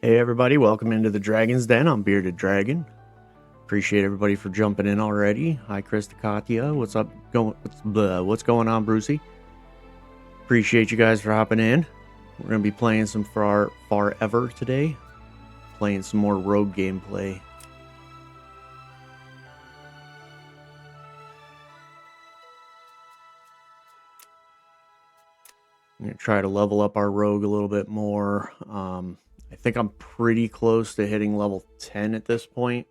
Hey everybody, welcome into the Dragon's Den. I'm Bearded Dragon. Appreciate everybody for jumping in already. Hi Christakatia, what's up? What's going on, Brucey? Appreciate you guys for hopping in. We're gonna be playing some Farever today. Playing some more rogue gameplay. I'm gonna try to level up our rogue a little bit more. I think I'm pretty close to hitting level 10 at this point.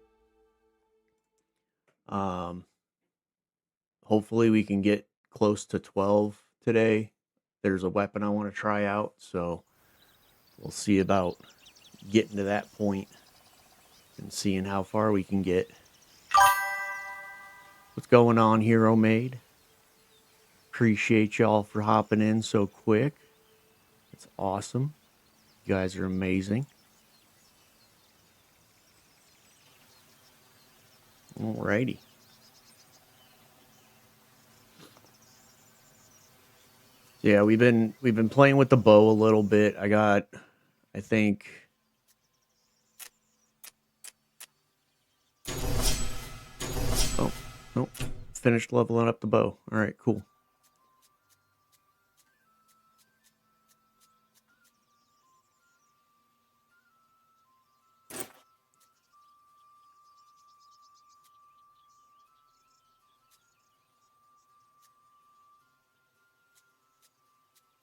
Hopefully we can get close to 12 today. There's a weapon I want to try out, so we'll see about getting to that point and seeing how far we can get. What's going on, Hero Maid? Appreciate y'all for hopping in so quick. It's awesome. You guys are amazing. Alrighty. Yeah, we've been playing with the bow a little bit. I think oh, nope. Finished leveling up the bow. Alright, cool.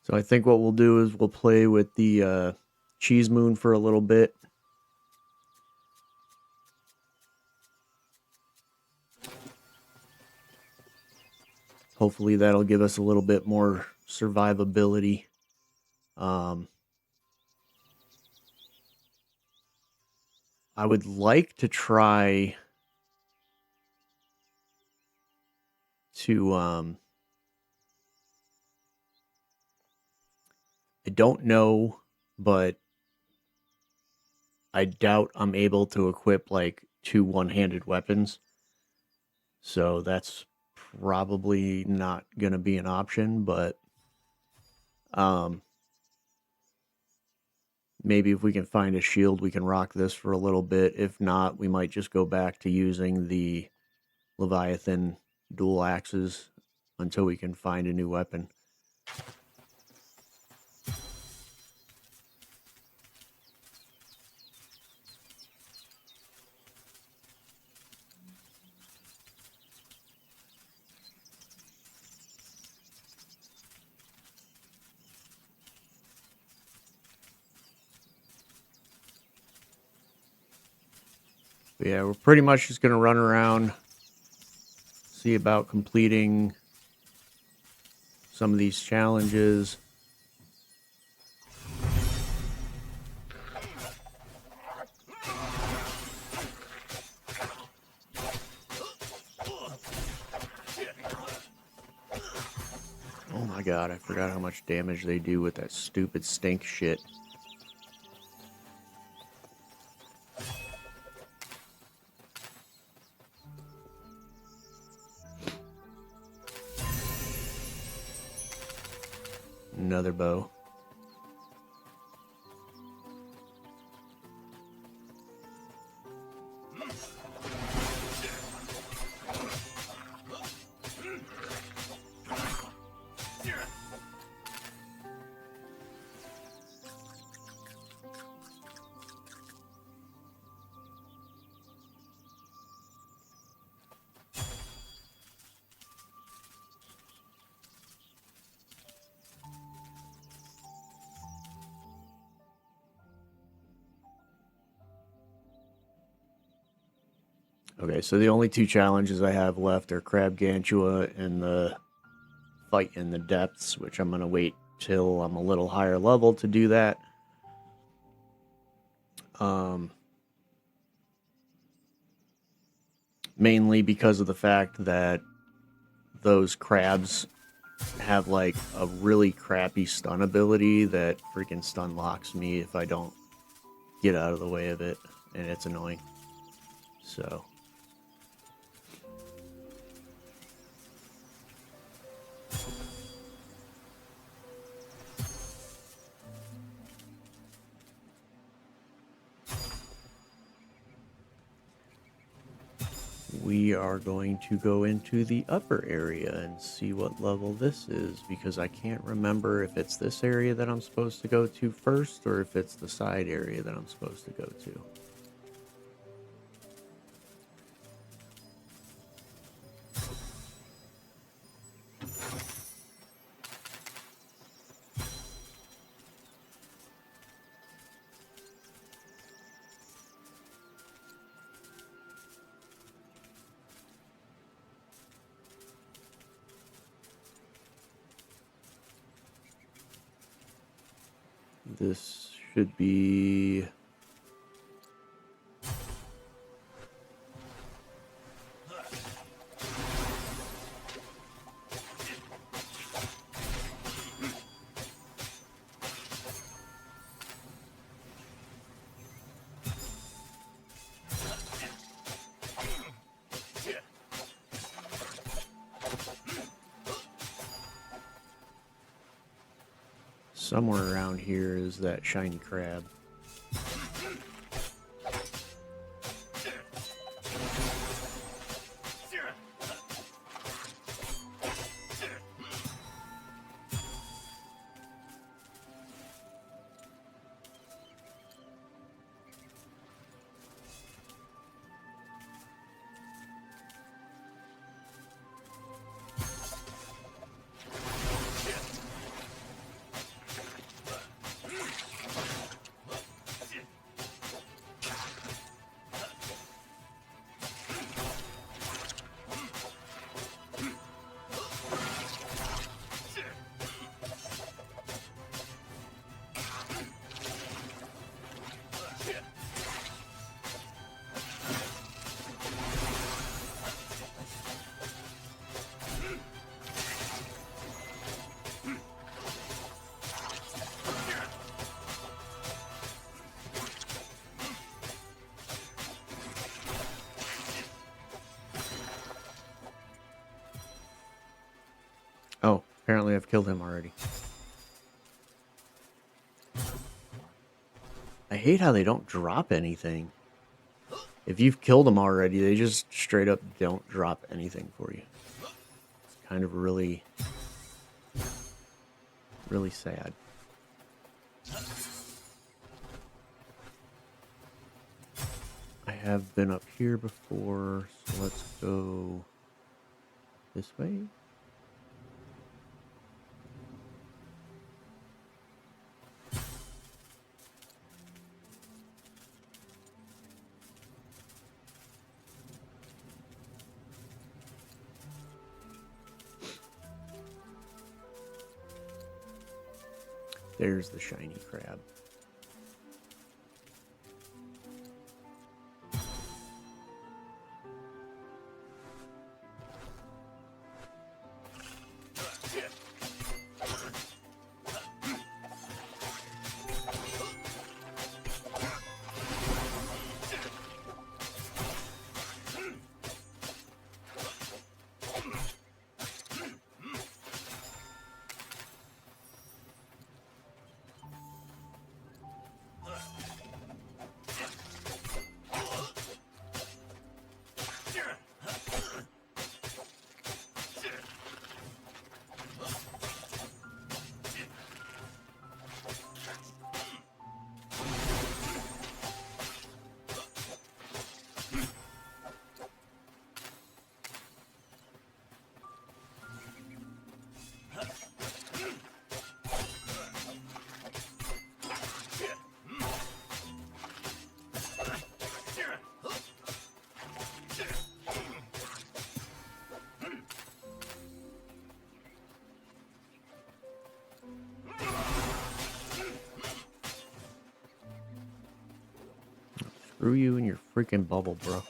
So I think what we'll do is we'll play with the cheese moon for a little bit. Hopefully that'll give us a little bit more survivability. I would like to try to I don't know, but I doubt I'm able to equip like 2 one-handed weapons. So that's probably not going to be an option, but maybe if we can find a shield, we can rock this for a little bit. If not, we might just go back to using the Leviathan dual axes until we can find a new weapon. But yeah, we're pretty much just going to run around, see about completing some of these challenges. Oh my god, I forgot how much damage they do with that stupid stink shit. Another bow. Okay, so the only 2 challenges I have left are Crab Gantua and the fight in the depths, which I'm going to wait till I'm a little higher level to do that. Mainly because of the fact that those crabs have like a really crappy stun ability that freaking stun locks me if I don't get out of the way of it, and it's annoying. So we are going to go into the upper area and see what level this is, because I can't remember if it's this area that I'm supposed to go to first or if it's the side area that I'm supposed to go to. This should be... somewhere around here is that shiny crab. Oh, apparently I've killed him already. I hate how they don't drop anything. If you've killed them already, they just straight up don't drop anything for you. It's kind of really sad. I have been up here before, so let's go this way. There's the shiny crab. Screw you and your freaking bubble, bro.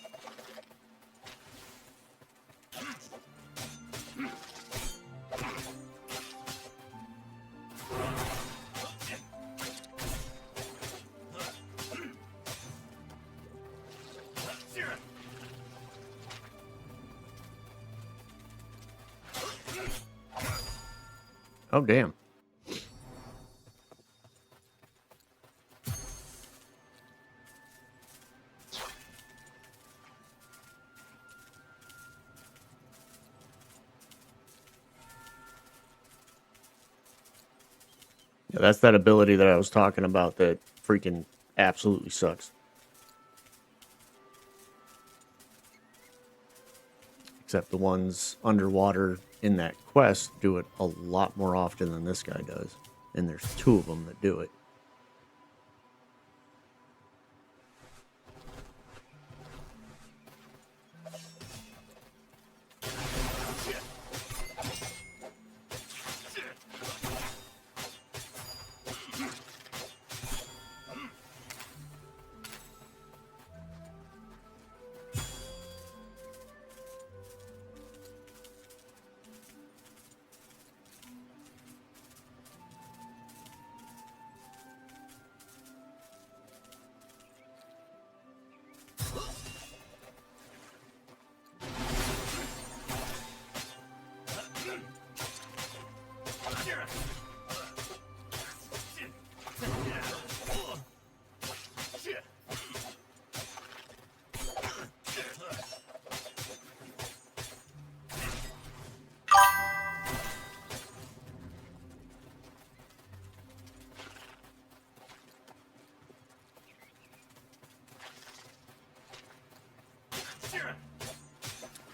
Oh, damn. That's that ability that I was talking about that freaking absolutely sucks. Except the ones underwater in that quest do it a lot more often than this guy does. And there's 2 of them that do it.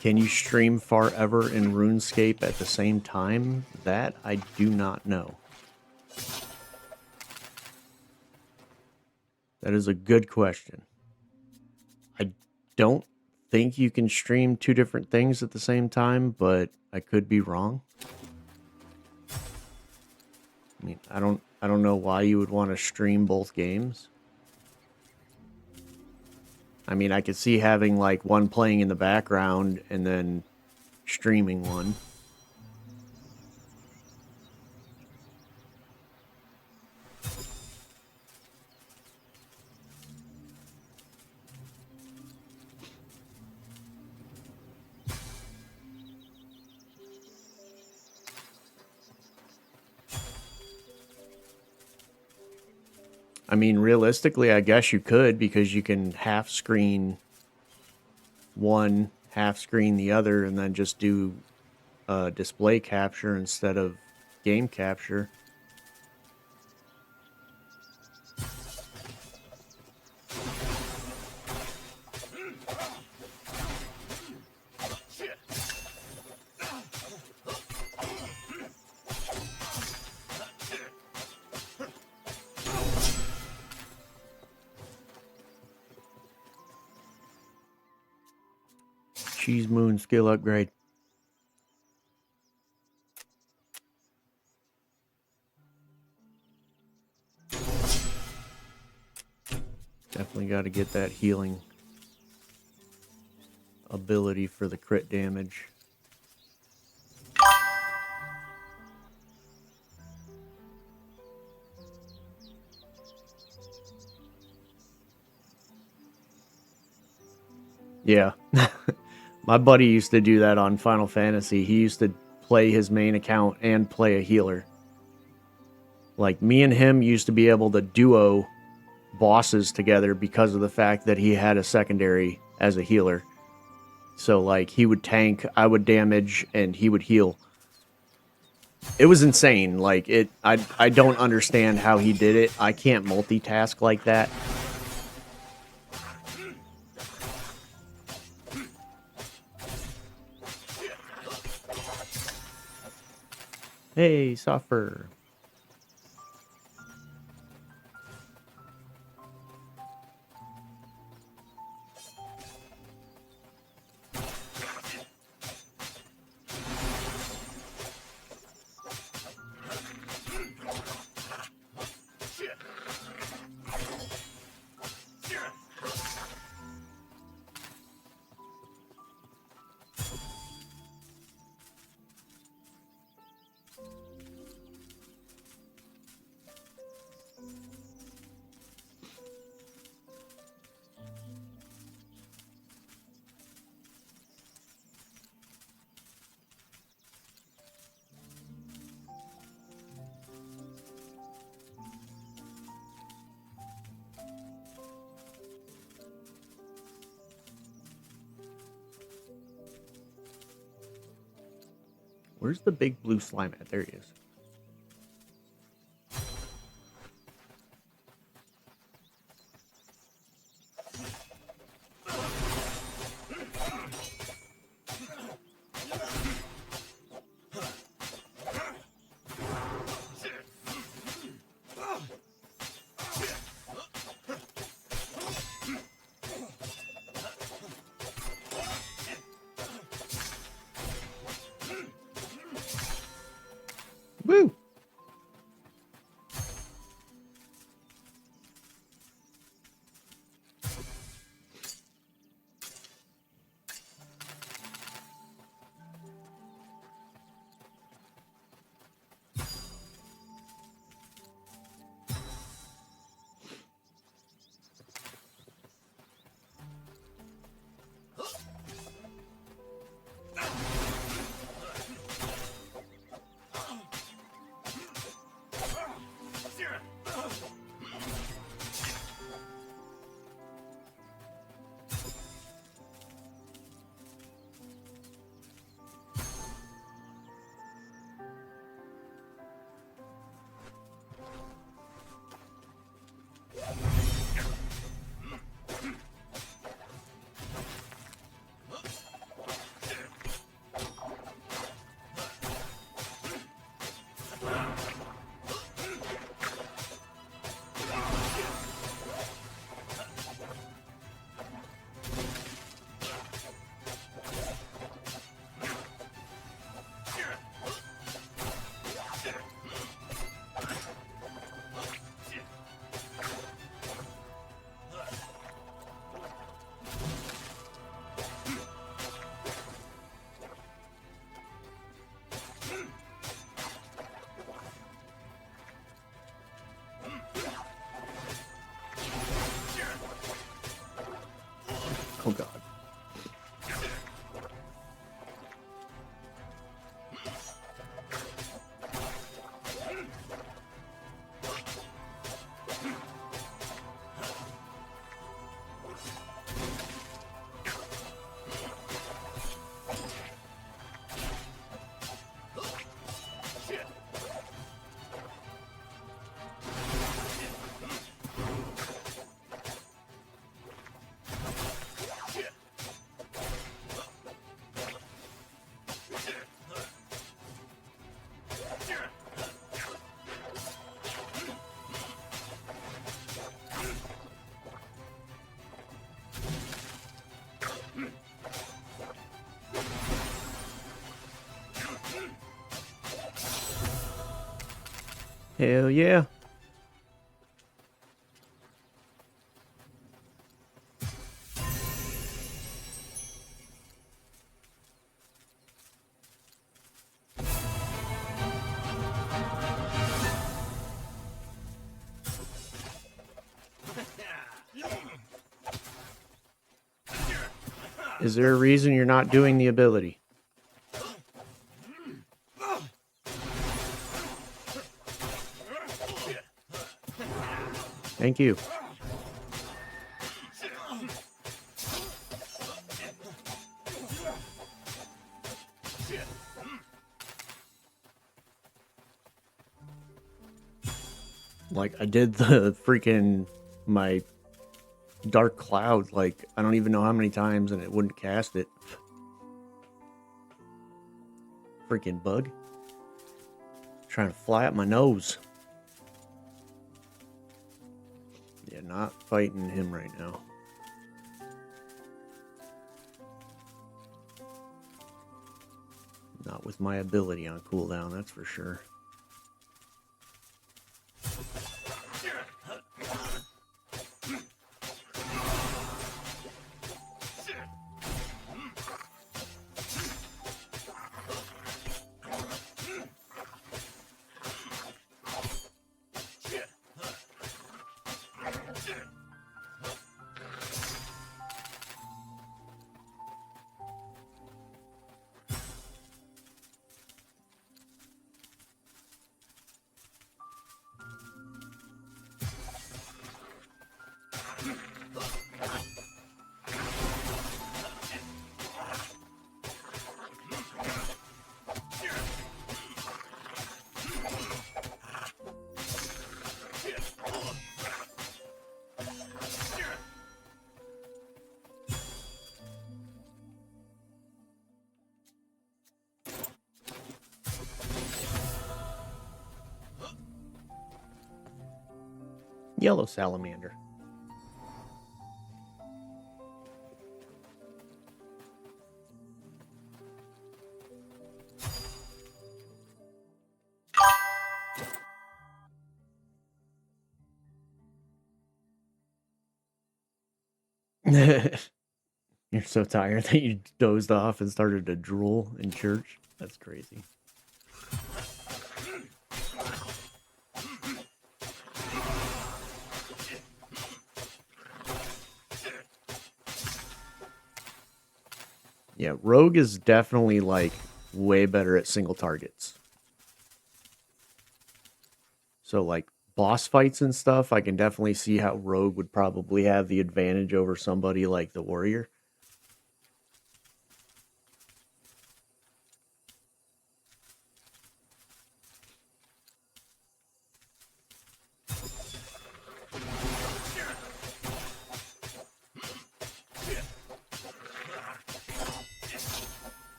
Can you stream Farever and RuneScape at the same time? That I do not know. That is a good question. I don't think you can stream 2 different things at the same time, but I could be wrong. I mean, I don't know why you would want to stream both games. I mean, I could see having like one playing in the background and then streaming one. I mean, realistically, I guess you could, because you can half screen one, half screen the other, and then just do display capture instead of game capture. Cheese Moon skill upgrade. Definitely got to get that healing ability for the crit damage. Yeah. My buddy used to do that on Final Fantasy. He used to play his main account and play a healer. Like, me and him used to be able to duo bosses together because of the fact that he had a secondary as a healer. So, like, he would tank, I would damage, and he would heal. It was insane. Like, I don't understand how he did it. I can't multitask like that. Hey, Suffer. Where's the big blue slime at? There he is. Hell yeah. Is there a reason you're not doing the ability? Thank you. Like, I did the freaking, my dark cloud, like, I don't even know how many times, and it wouldn't cast it. Freaking bug. Trying to fly up my nose. Yeah, not fighting him right now. Not with my ability on cooldown, that's for sure. Yellow salamander. You're so tired that you dozed off and started to drool in church? That's crazy. Yeah, Rogue is definitely, like, way better at single targets. So, like, boss fights and stuff, I can definitely see how Rogue would probably have the advantage over somebody like the Warrior.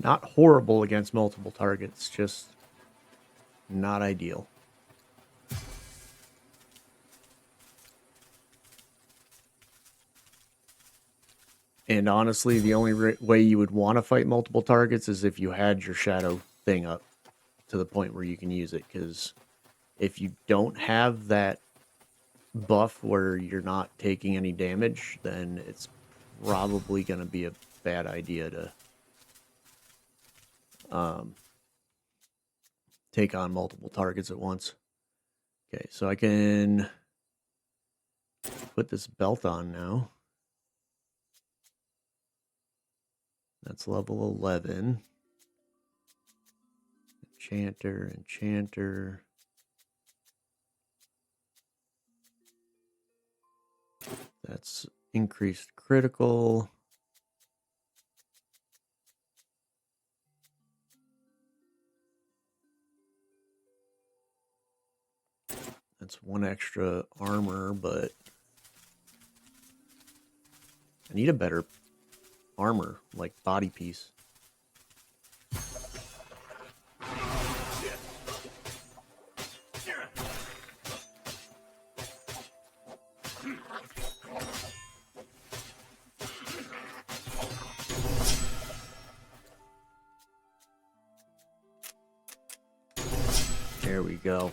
Not horrible against multiple targets, just not ideal. And honestly, the only way you would want to fight multiple targets is if you had your shadow thing up to the point where you can use it. Because if you don't have that buff where you're not taking any damage, then it's probably going to be a bad idea to take on multiple targets at once. Okay, so I can put this belt on now. That's level 11. Enchanter. That's increased critical. That's one extra armor, but I need a better armor, like body piece. There we go.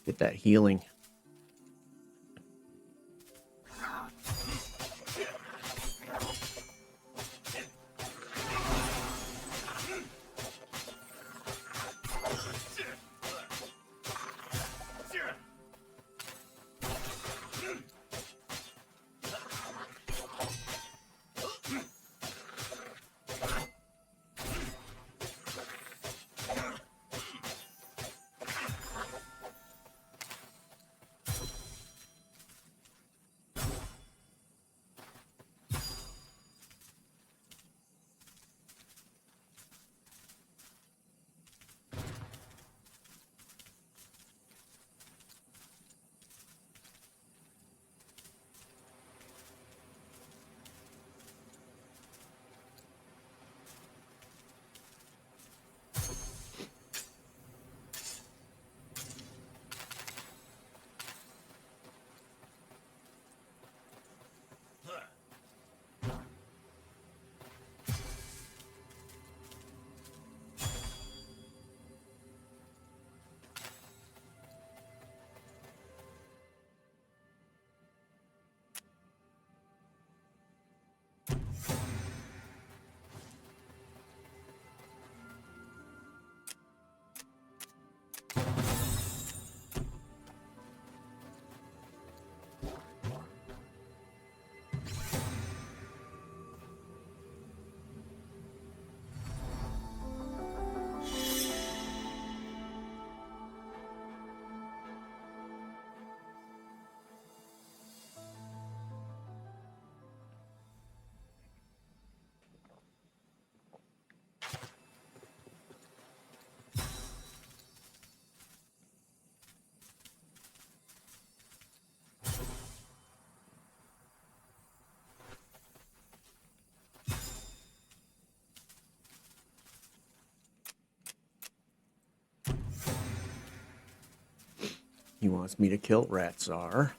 Get that healing. He wants me to kill Ratzar.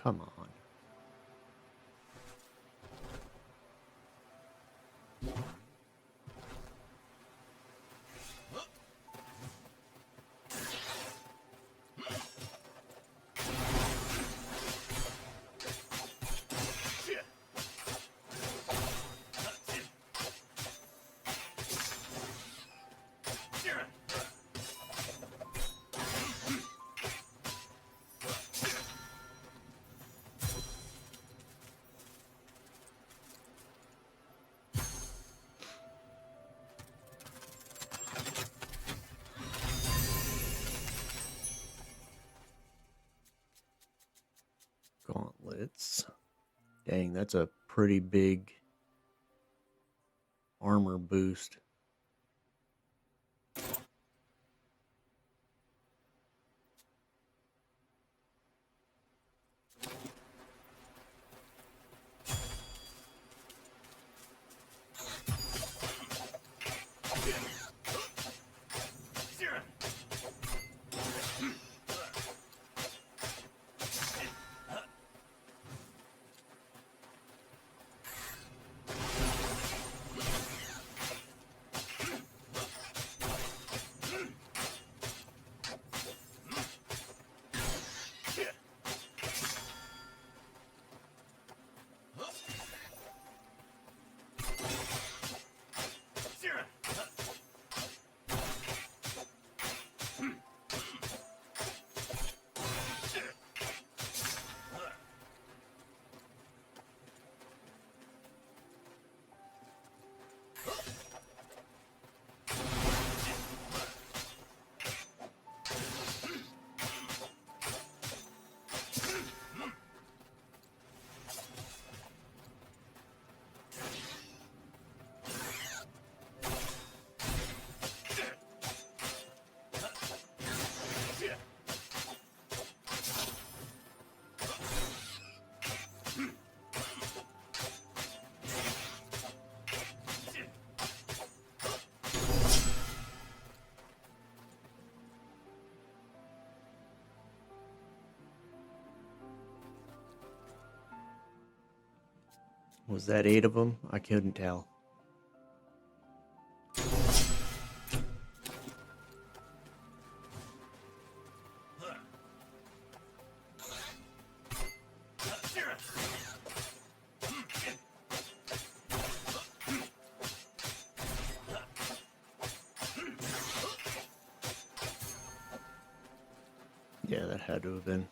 come on. Gauntlets. Dang, that's a pretty big armor boost. Was that 8 of them? I couldn't tell. Yeah, that had to have been.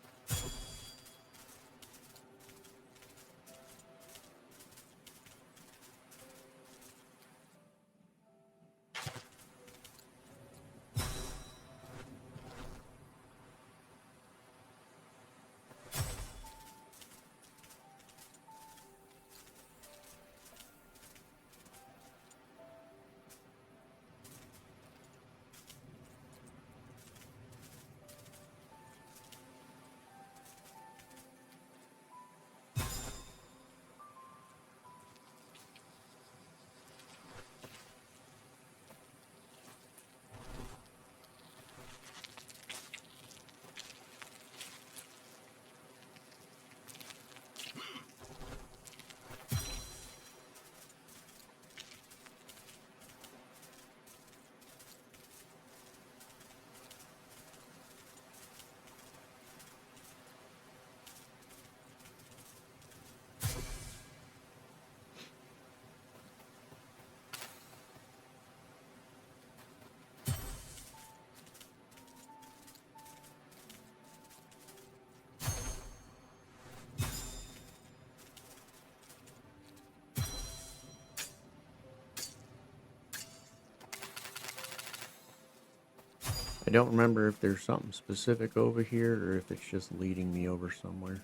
I don't remember if there's something specific over here or if it's just leading me over somewhere.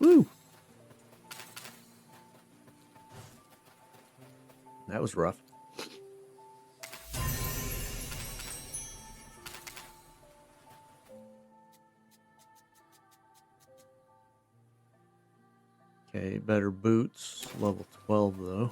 Woo! That was rough. Okay, better boots. Level 12, though.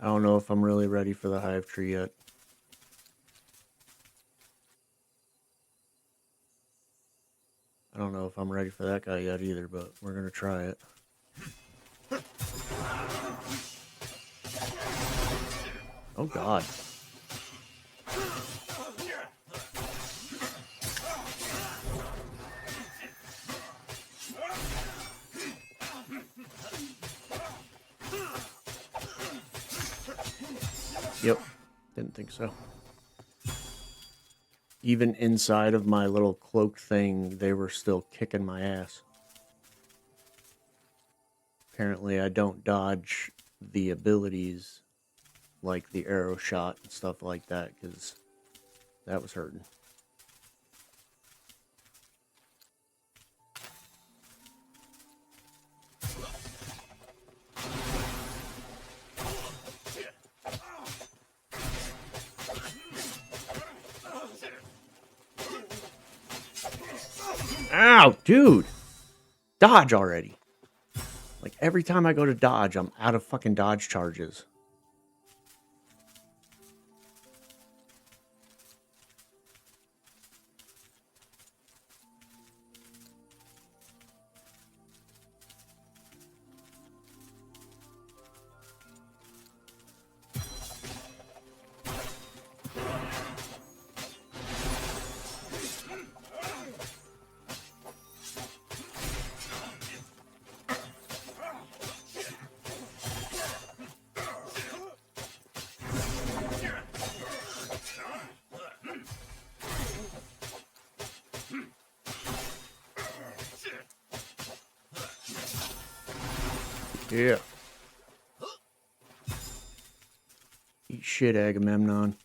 I don't know if I'm really ready for the hive tree yet. I don't know if I'm ready for that guy yet either, but we're gonna try it. Oh God. Yep, didn't think so. Even inside of my little cloak thing, they were still kicking my ass. Apparently, I don't dodge the abilities like the arrow shot and stuff like that, because that was hurting. Ow, dude! Dodge already! Like, every time I go to dodge, I'm out of fucking dodge charges. Yeah. Eat shit, Agamemnon.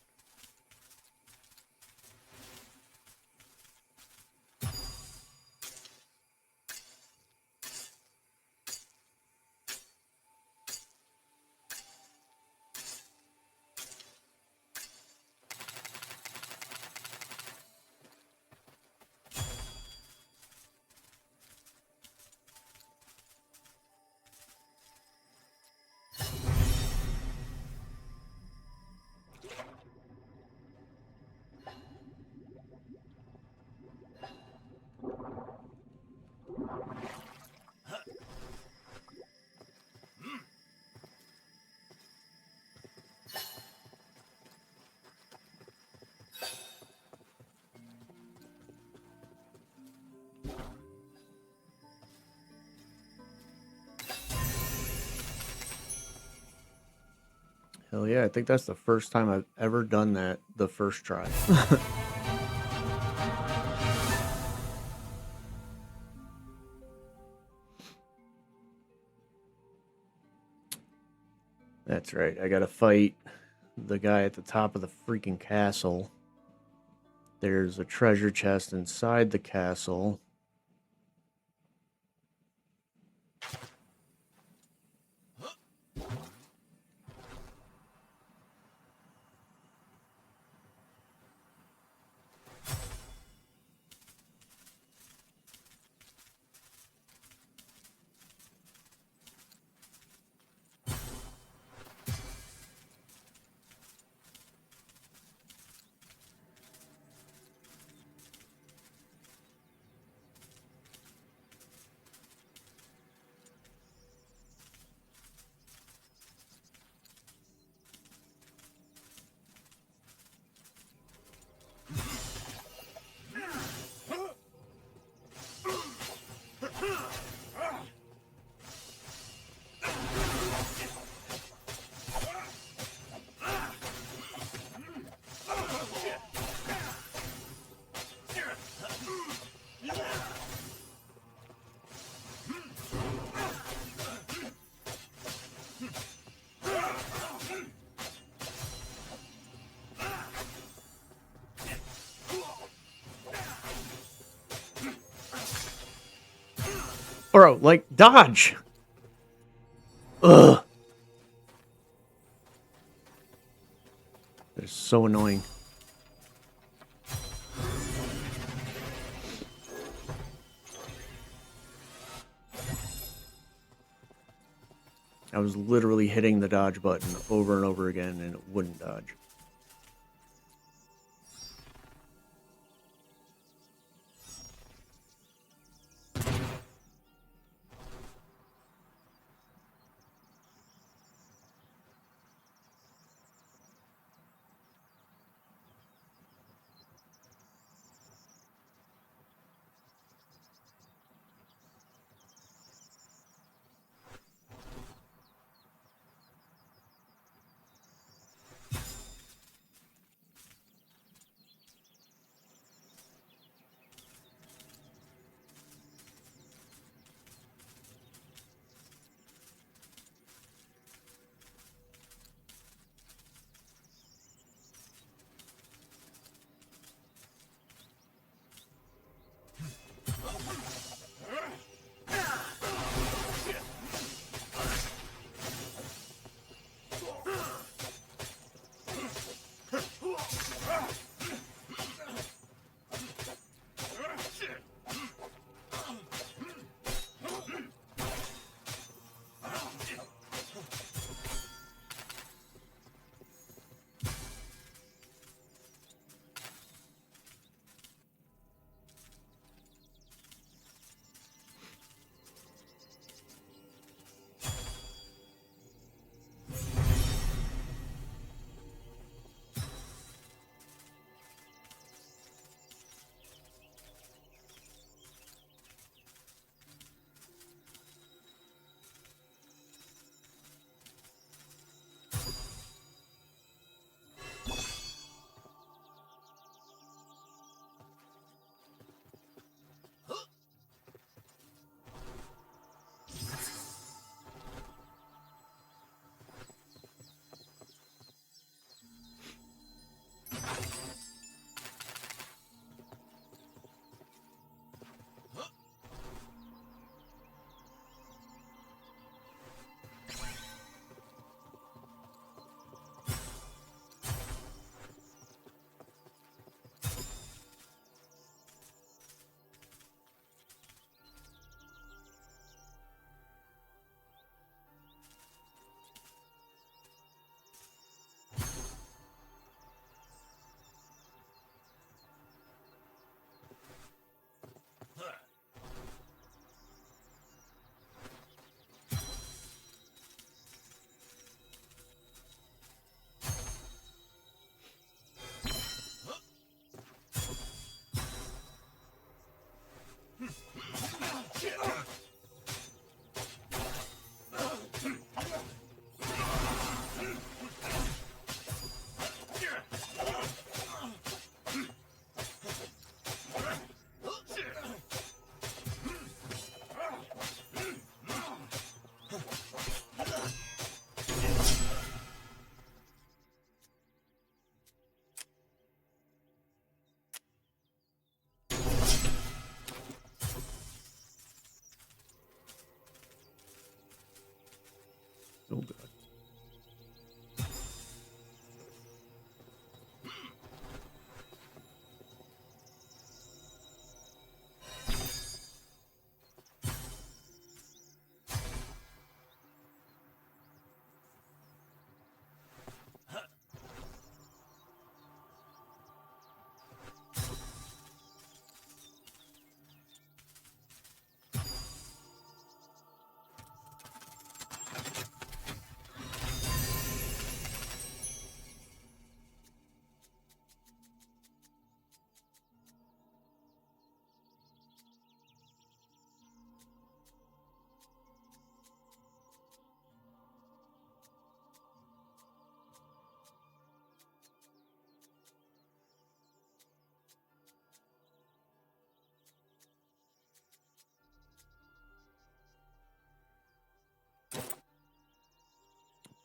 Hell yeah, I think that's the first time I've ever done that the first try. That's right, I gotta fight the guy at the top of the freaking castle. There's a treasure chest inside the castle. Bro, like, dodge! Ugh! That is so annoying. I was literally hitting the dodge button over and over again and it wouldn't dodge.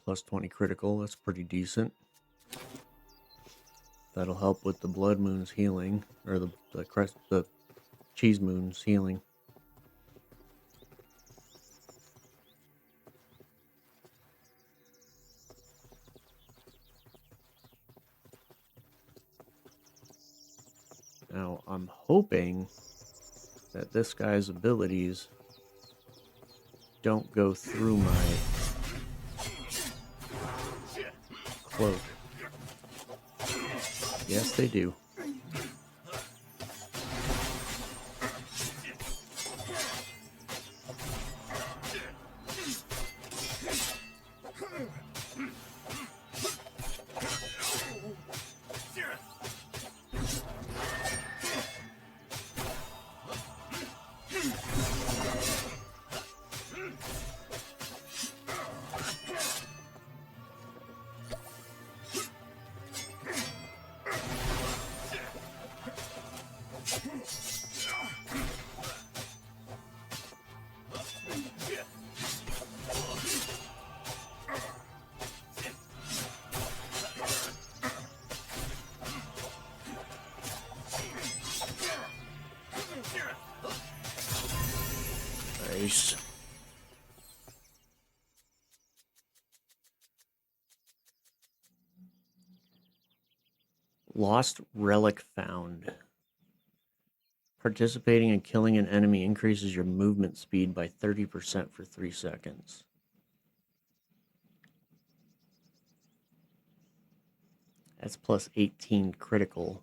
Plus 20 critical, that's pretty decent. That'll help with the blood moon's healing, or the cheese moon's healing. Now, I'm hoping that this guy's abilities don't go through my cloak. Yes, they do. Nice. Lost relic found. Participating in killing an enemy increases your movement speed by 30% for 3 seconds. That's plus 18 critical.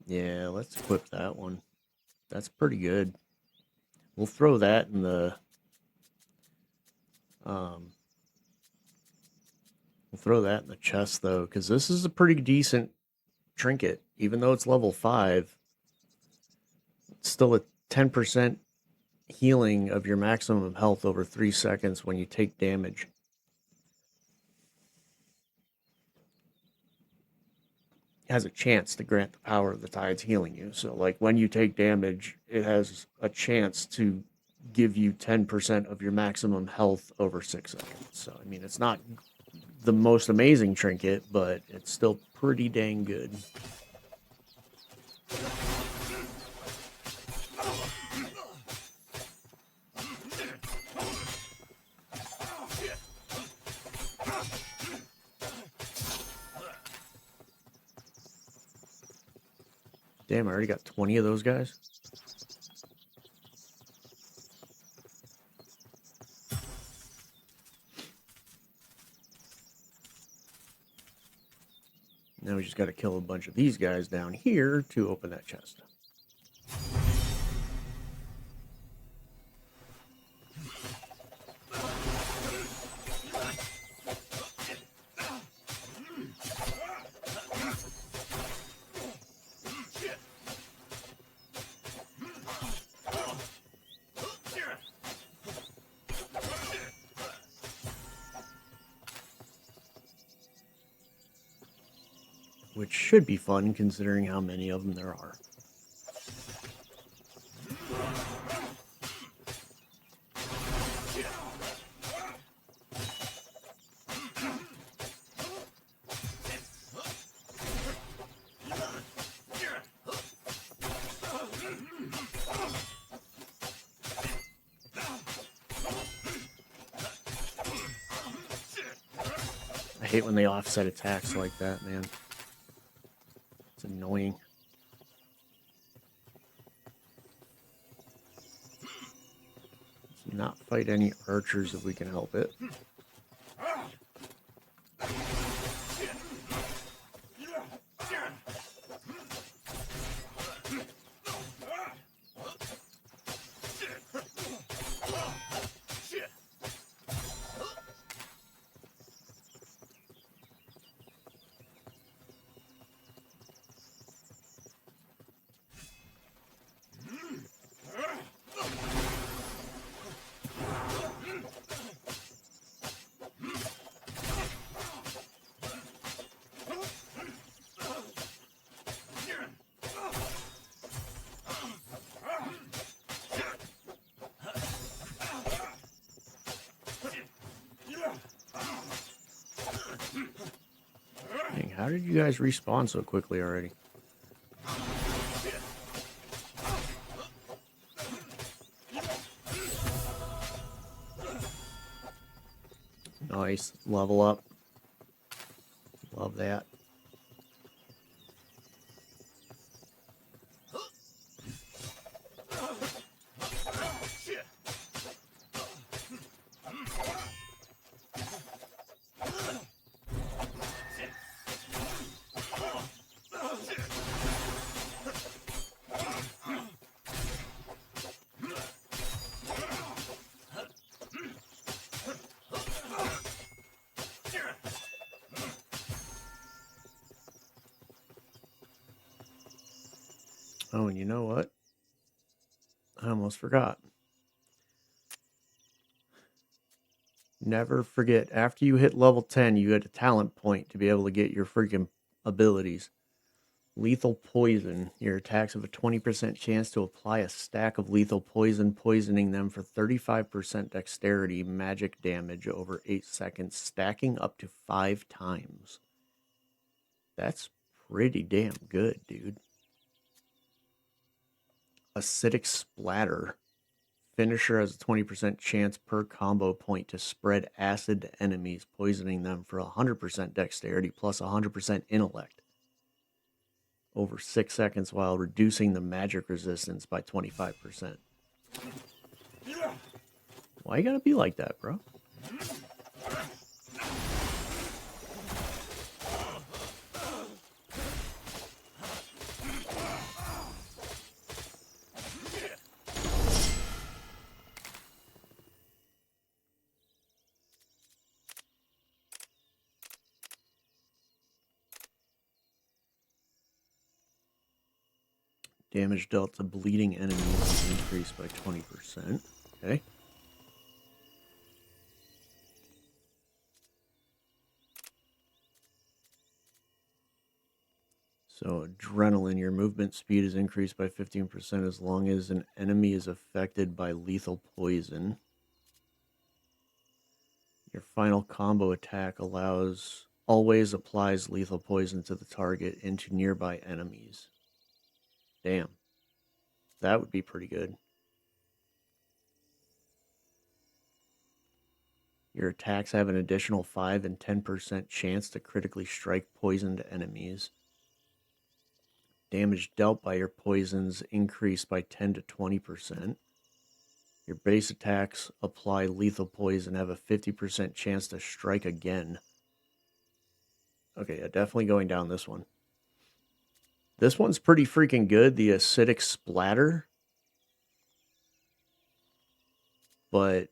Yeah, let's equip that one. That's pretty good. We'll throw that in the chest though, because this is a pretty decent trinket. Even though it's level 5, it's still a 10% healing of your maximum health over 3 seconds when you take damage. It has a chance to grant the power of the tides healing you. So like when you take damage, it has a chance to give you 10% of your maximum health over 6 seconds. So I mean, it's not the most amazing trinket, but it's still pretty dang good. Damn, I already got 20 of those guys. Now we just got to kill a bunch of these guys down here to open that chest. Which should be fun considering how many of them there are. I hate when they offset attacks like that, man. It's annoying. Let's not fight any archers if we can help it. how did you guys respawn so quickly already? Nice. Level up. Love that. Oh, and you know what? I almost forgot. Never forget, after you hit level 10, you get a talent point to be able to get your freaking abilities. Lethal Poison. Your attacks have a 20% chance to apply a stack of lethal poison, poisoning them for 35% dexterity magic damage over 8 seconds, stacking up to 5 times. That's pretty damn good, dude. Acidic Splatter. Finisher has a 20% chance per combo point to spread acid to enemies, poisoning them for 100% dexterity plus 100% intellect over 6 seconds while reducing the magic resistance by 25%. Why you gotta be like that, bro? Damage dealt to bleeding enemies is increased by 20%. Okay. So adrenaline, your movement speed is increased by 15% as long as an enemy is affected by lethal poison. Your final combo attack always applies lethal poison to the target and to nearby enemies. Damn. That would be pretty good. Your attacks have an additional 5 and 10% chance to critically strike poisoned enemies. Damage dealt by your poisons increased by 10 to 20%. Your base attacks apply lethal poison have a 50% chance to strike again. Okay, yeah, definitely going down this one. This one's pretty freaking good, the Acidic Splatter. But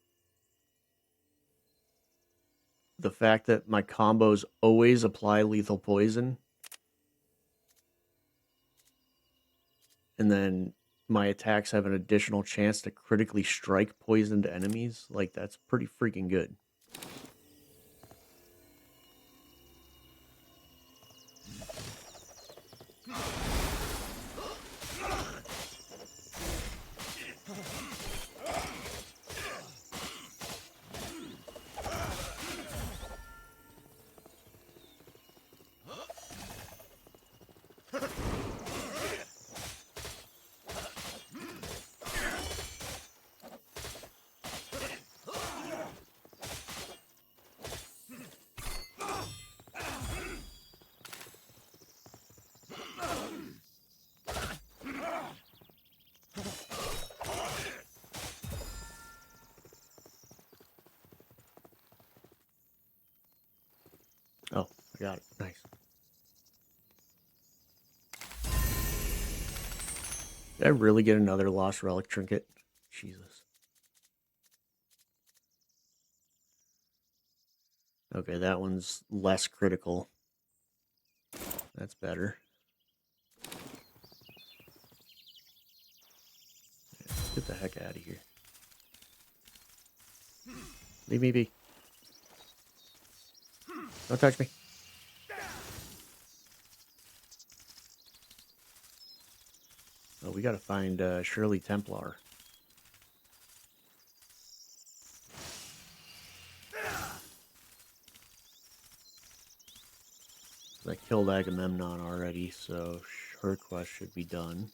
the fact that my combos always apply lethal poison, and then my attacks have an additional chance to critically strike poisoned enemies, like, that's pretty freaking good. Oh, I got it. Nice. Did I really get another Lost Relic trinket? Jesus. Okay, that one's less critical. That's better. Yeah, get the heck out of here. Leave me be. Don't touch me. Oh, we gotta find Shirley Templar. I killed Agamemnon already, so her quest should be done.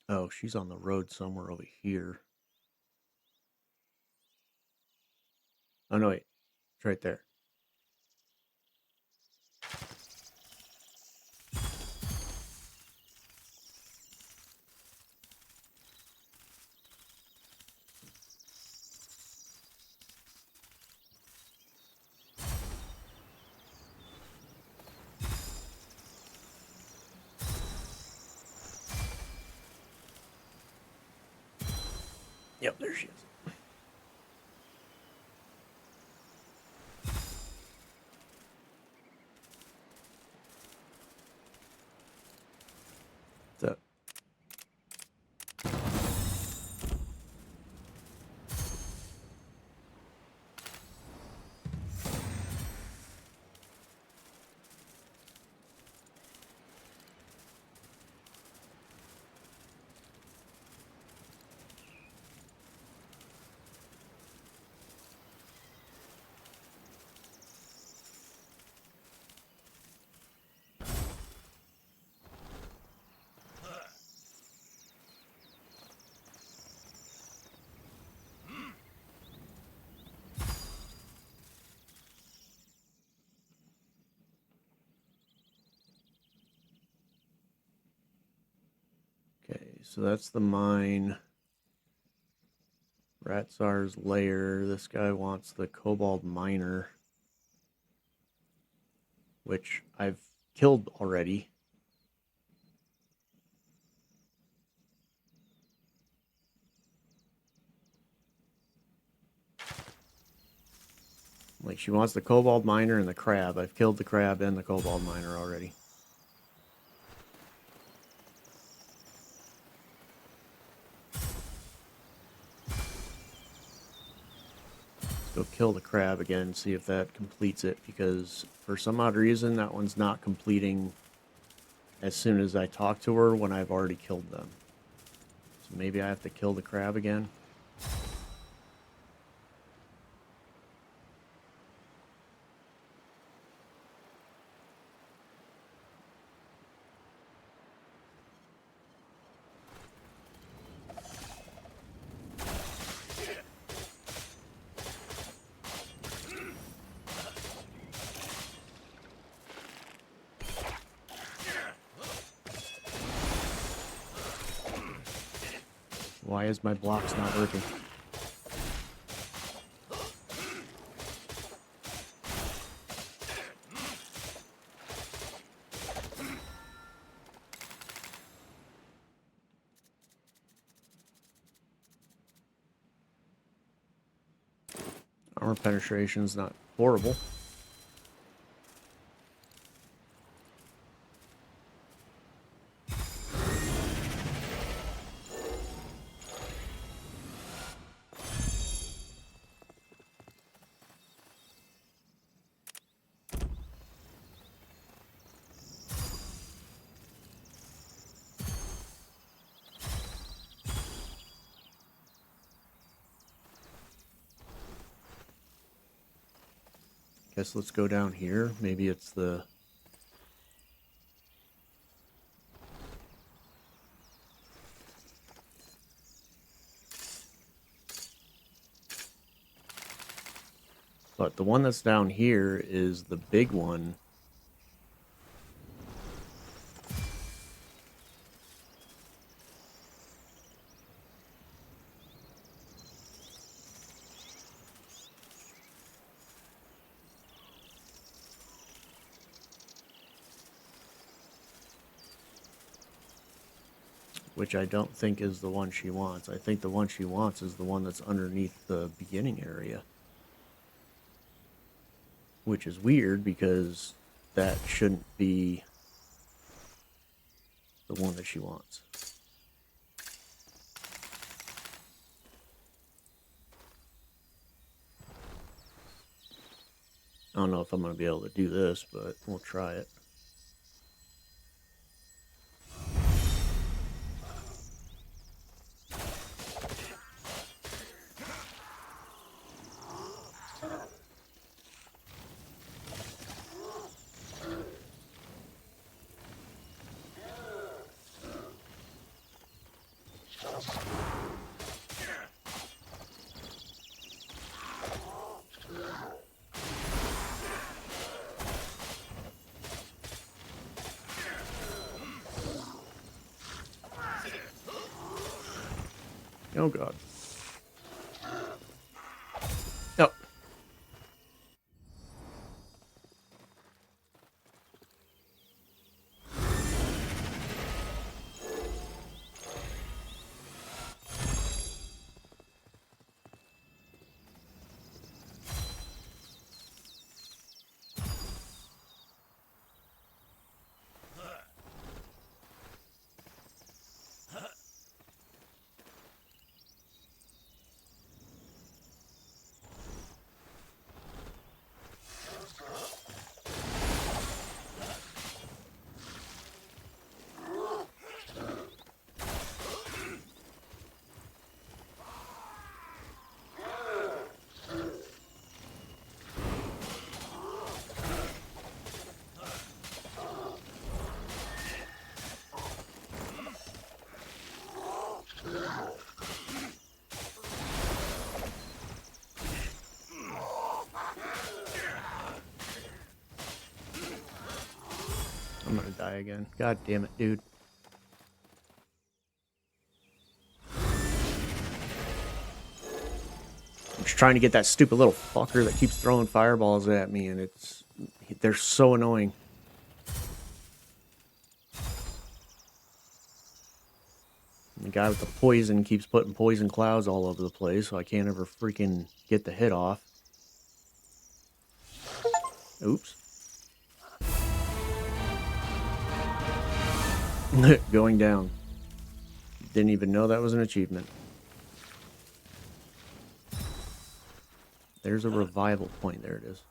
Oh, she's on the road somewhere over here. Oh, no, wait. It's right there. Yep, there she is. What's up? Okay, so that's the mine. Ratzar's lair. This guy wants the Cobalt Miner, which I've killed already. Like, she wants the Cobalt Miner and the crab. I've killed the crab and the Cobalt Miner already. Go kill the crab again, see if that completes it, because for some odd reason that one's not completing as soon as I talk to her when I've already killed them. So maybe I have to kill the crab again. Why is my blocks not working? Armor penetration's not horrible. Guess let's go down here. Maybe it's the... But the one that's down here is the big one. which I don't think is the one she wants. I think the one she wants is the one that's underneath the beginning area. Which is weird because that shouldn't be the one that she wants. I don't know if I'm going to be able to do this, but we'll try it. Oh god. Oh. I'm gonna die again. God damn it, dude. I'm just trying to get that stupid little fucker that keeps throwing fireballs at me, and they're so annoying. And the guy with the poison keeps putting poison clouds all over the place, so I can't ever freaking get the hit off. Oops. Going down. Didn't even know that was an achievement. There's a revival point. There it is.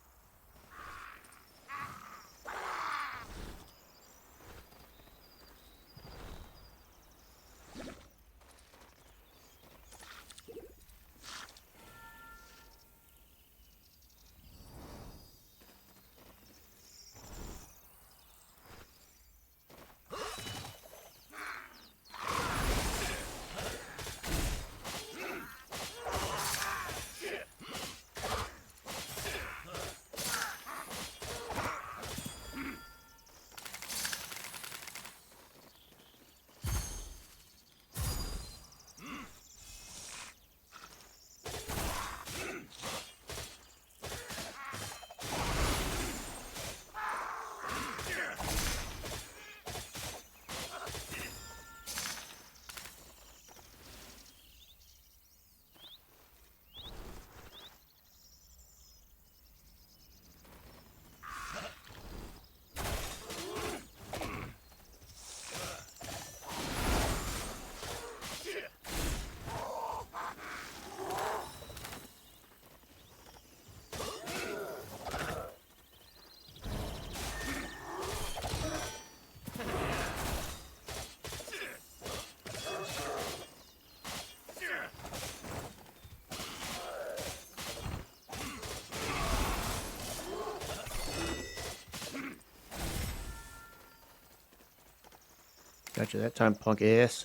Gotcha that time, punk ass.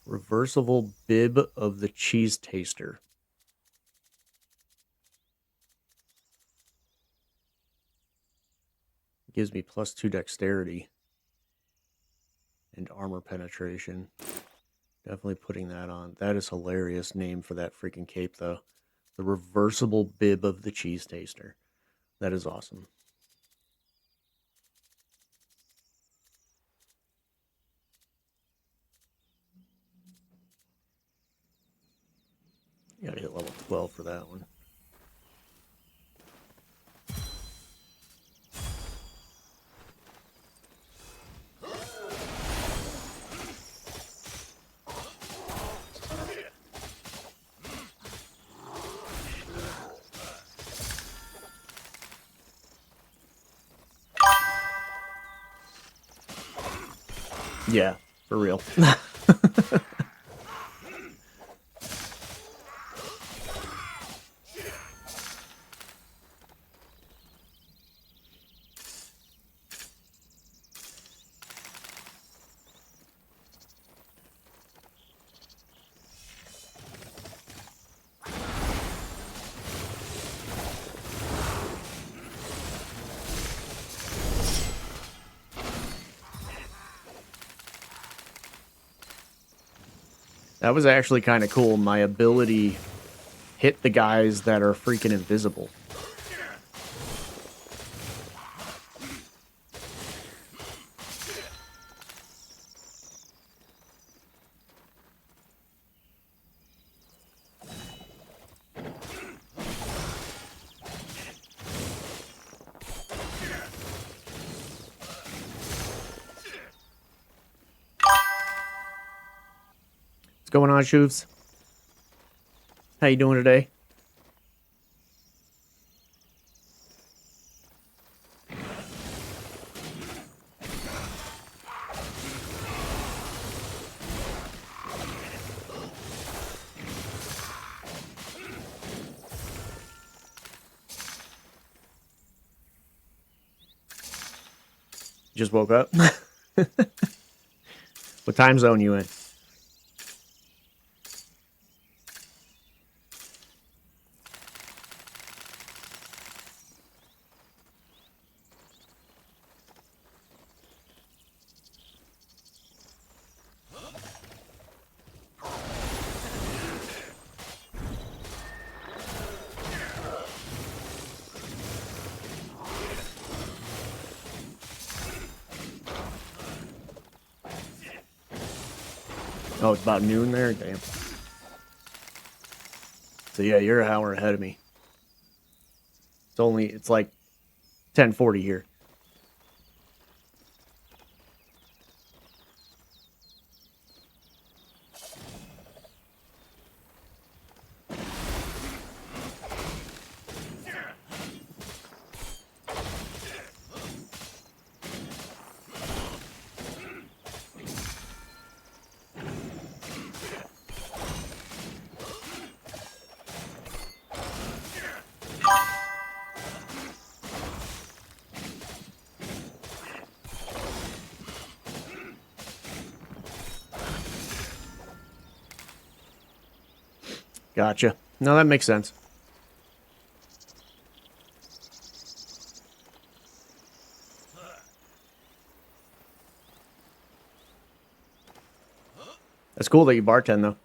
Reversible bib of the cheese taster. Gives me +2 dexterity and armor penetration. Definitely putting that on. That is hilarious name for that freaking cape, though. The reversible bib of the cheese taster. That is awesome. You gotta hit level 12 for that one. Yeah, for real. That was actually kind of cool. My ability hit the guys that are freaking invisible. What's going on, Shoofs? How you doing today? Just woke up. What time zone you in? Oh, it's about noon there? Damn. So yeah, you're an hour ahead of me. It's like 10:40 here. Gotcha. No, that makes sense. That's cool that you bartend, though.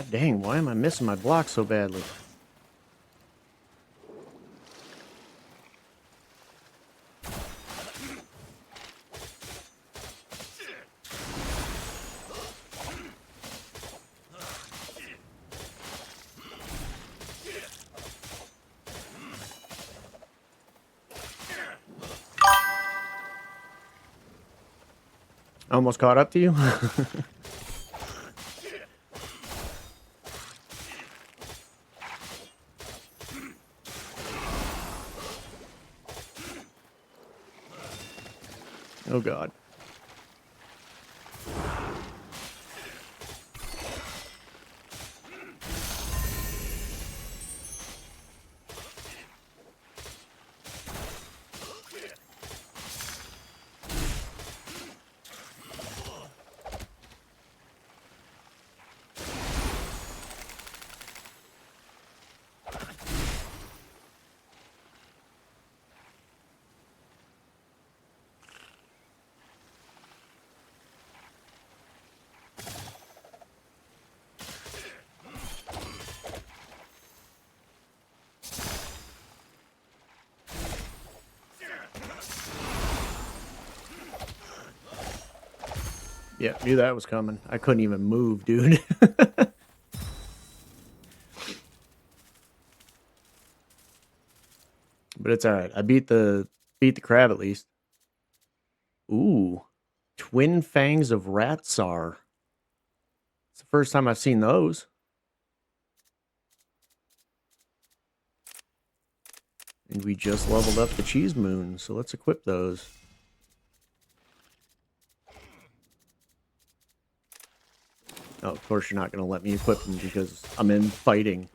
God dang, why am I missing my block so badly? Almost caught up to you? Oh god. Yeah, knew that was coming. I couldn't even move, dude. But it's alright. I beat the crab at least. Ooh. Twin fangs of Ratsar. It's the first time I've seen those. And we just leveled up the cheese moon, so let's equip those. Oh, of course you're not going to let me equip them because I'm in fighting.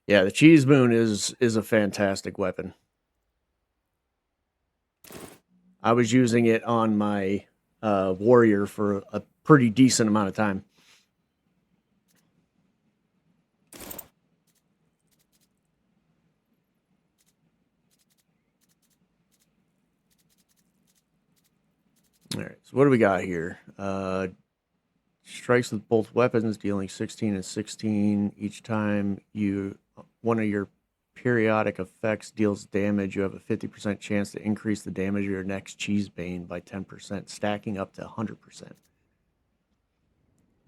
Yeah, the cheese moon is a fantastic weapon. I was using it on my warrior for a pretty decent amount of time. All right, so what do we got here? Strikes with both weapons, dealing 16 and 16. Each time one of your periodic effects deals damage, you have a 50% chance to increase the damage of your next cheese bane by 10%, stacking up to 100%.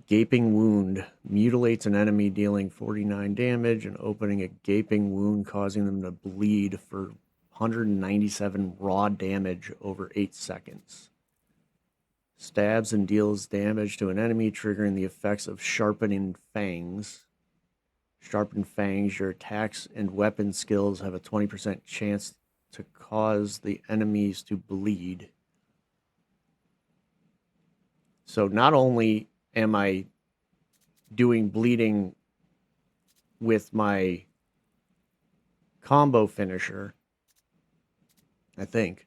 Gaping Wound mutilates an enemy, dealing 49 damage and opening a gaping wound, causing them to bleed for 197 raw damage over 8 seconds. Stabs and deals damage to an enemy, triggering the effects of Sharpening Fangs. Sharpened Fangs, your attacks and weapon skills have a 20% chance to cause the enemies to bleed. So not only am I doing bleeding with my combo finisher, I think.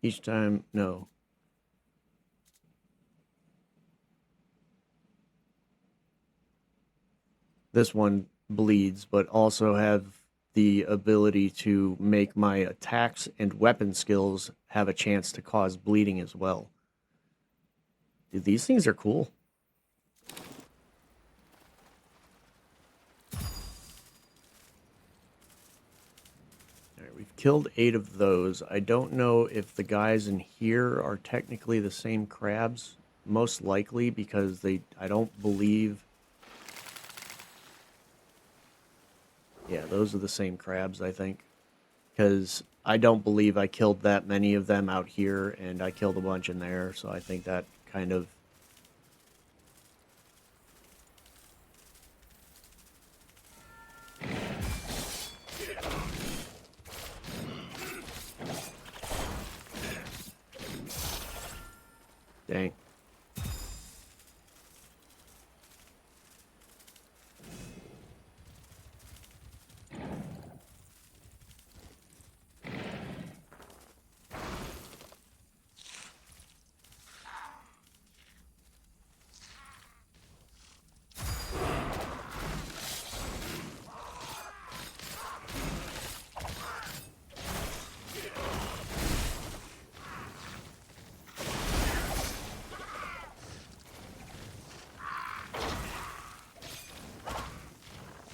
Each time, no. This one bleeds, but also have the ability to make my attacks and weapon skills have a chance to cause bleeding as well. Dude, these things are cool. We've killed 8 of those. I don't know if the guys in here are technically the same crabs. Most likely, because I don't believe... Yeah, those are the same crabs, I think. Because I don't believe I killed that many of them out here, and I killed a bunch in there, so I think that kind of... Dang.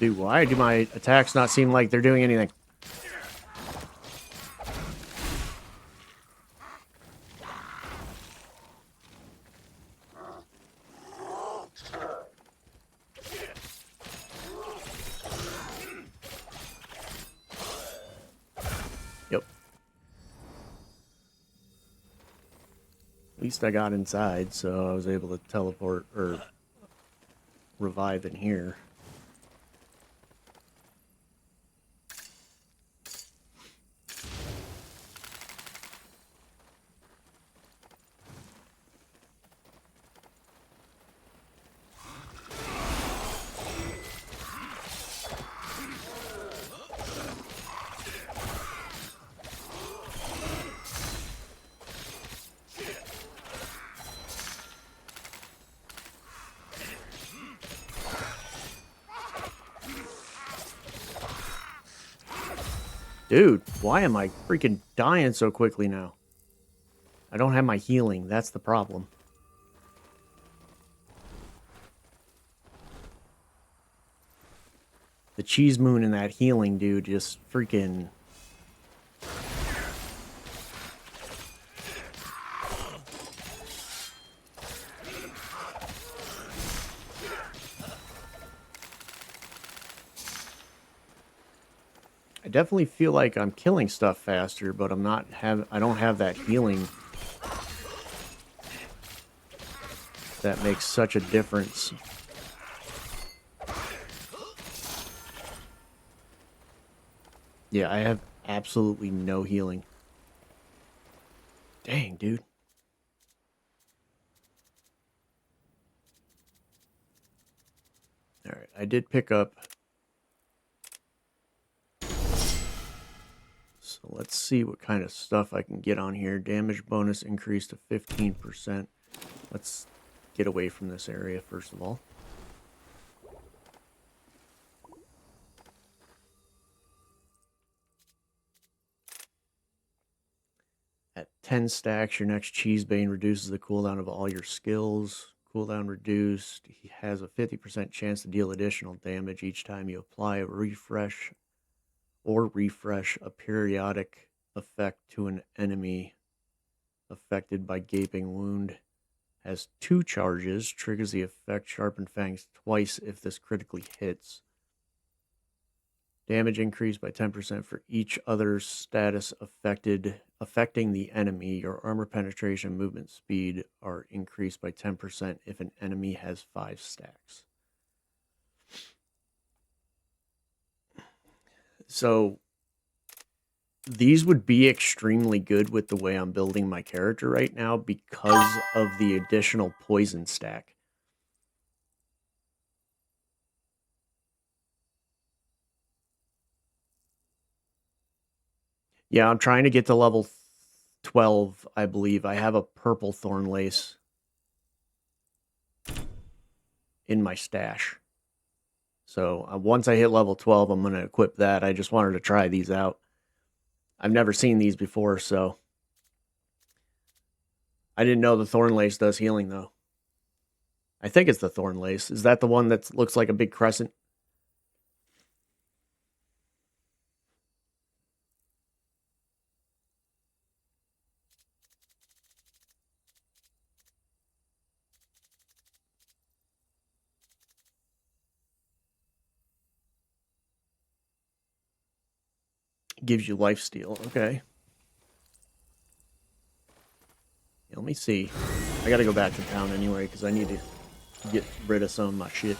Dude, why do my attacks not seem like they're doing anything? Yep. At least I got inside, so I was able to teleport or revive in here. Dude, why am I freaking dying so quickly now? I don't have my healing. That's the problem. The cheese moon and that healing, dude, just freaking... I definitely feel like I'm killing stuff faster, but I don't have that healing. That makes such a difference. Yeah, I have absolutely no healing. Dang, dude. Alright, I did pick up... So let's see what kind of stuff I can get on here. Damage bonus increased to 15%. Let's get away from this area, first of all. At 10 stacks, your next Cheese Bane reduces the cooldown of all your skills. Cooldown reduced. He has a 50% chance to deal additional damage each time you apply a refresh a periodic effect to an enemy affected by Gaping Wound. Has 2 charges. Triggers the effect Sharpened Fangs twice if this critically hits. Damage increased by 10% for each other status affecting the enemy. Your armor penetration, movement speed are increased by 10% if an enemy has 5 stacks. So these would be extremely good with the way I'm building my character right now because of the additional poison stack. Yeah, I'm trying to get to level 12, I believe. I have a purple thorn lace in my stash. So once I hit level 12, I'm going to equip that. I just wanted to try these out. I've never seen these before, so... I didn't know the thorn lace does healing, though. I think it's the thorn lace. Is that the one that looks like a big crescent? Gives you lifesteal. Okay. Yeah, let me see. I gotta go back to town anyway, because I need to get rid of some of my shit.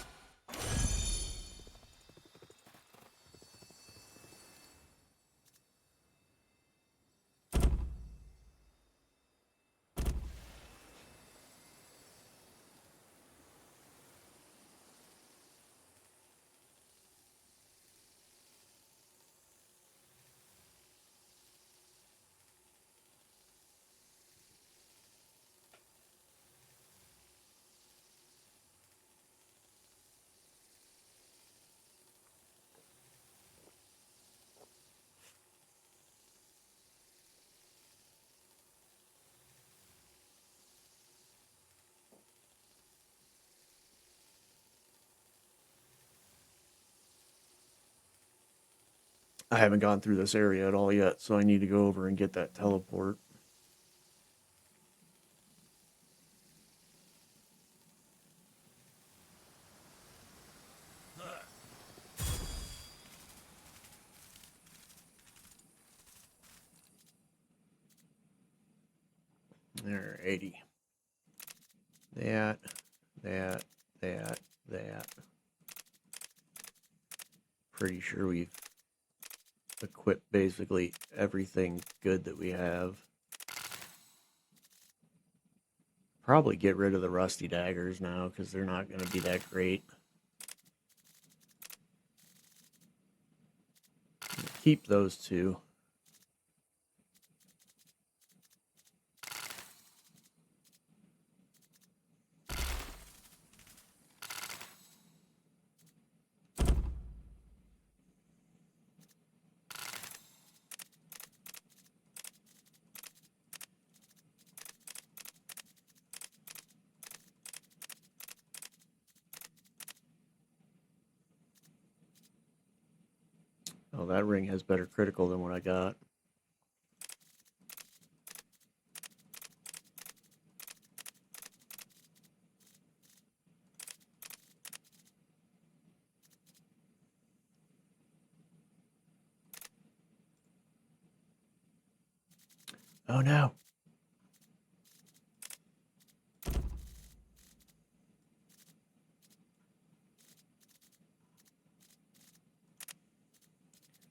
I haven't gone through this area at all yet, so I need to go over and get that teleport. Alrighty. That, that, that. Pretty sure we've equipped basically everything good that we have. Probably get rid of the rusty daggers now because they're not going to be that great. Keep those two. Oh, that ring has better critical than what I got. Oh no.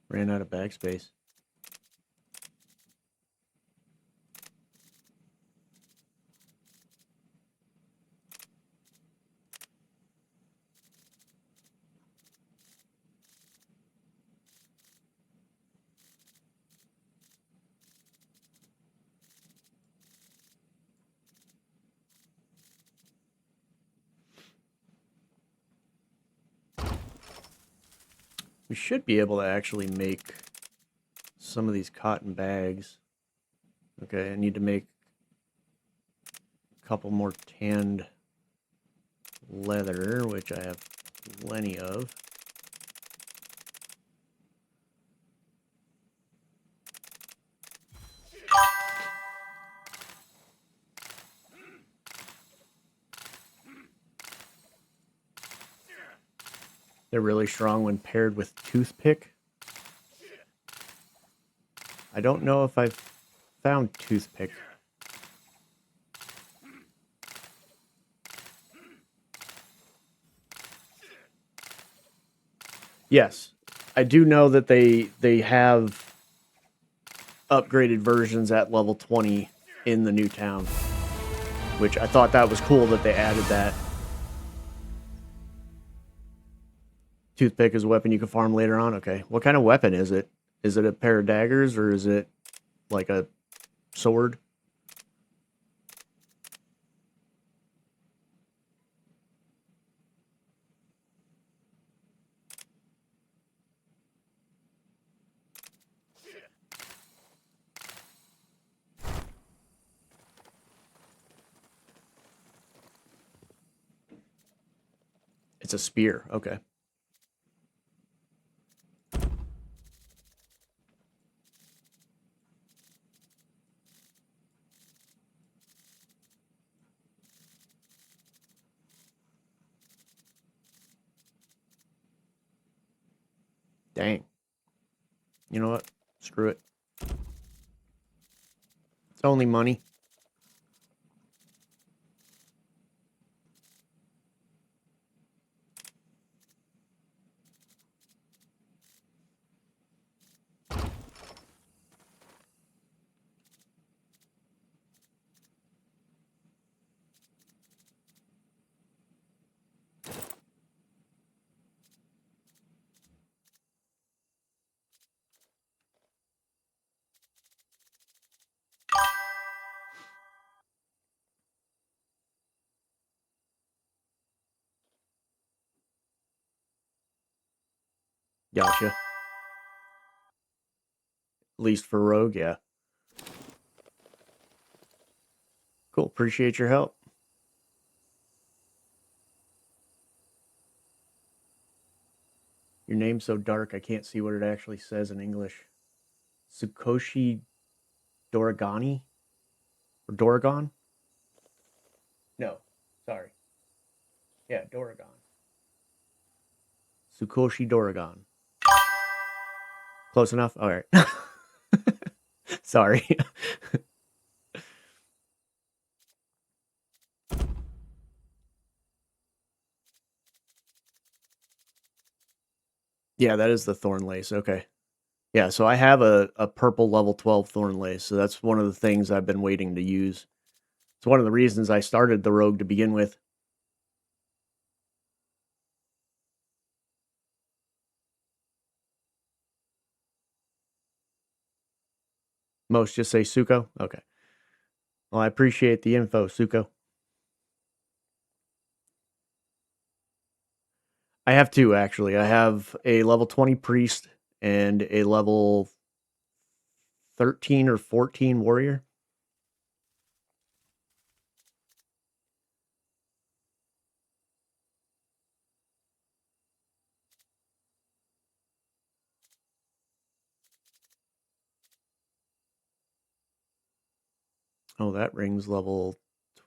Ran out of bag space. We should be able to actually make some of these cotton bags. Okay, I need to make a couple more tanned leather, which I have plenty of. They're really strong when paired with toothpick. I don't know if I've found toothpick. Yes, I do know that they have upgraded versions at level 20 in the new town, which I thought that was cool that they added that. Toothpick is a weapon you can farm later on. Okay, what kind of weapon is it? Is it a pair of daggers or is it like a sword? It's a spear. Okay. Dang. You know what? Screw it. It's only money. Gotcha. At least for Rogue, yeah. Cool. Appreciate your help. Your name's name's so dark I can't see what it actually says in English. Tsukoshi Doragani? Or Doragon? No, sorry. Yeah, Doragon. Tsukoshi Doragon. Close enough? All right. Sorry. Yeah, that is the thorn lace. Okay. Yeah, so I have a purple level 12 thorn lace, so that's one of the things I've been waiting to use. It's one of the reasons I started the rogue to begin with. Most just say Suko? Okay. Well, I appreciate the info, Suko. I have two, actually. I have a level 20 priest and a level 13 or 14 warrior. Oh, that ring's level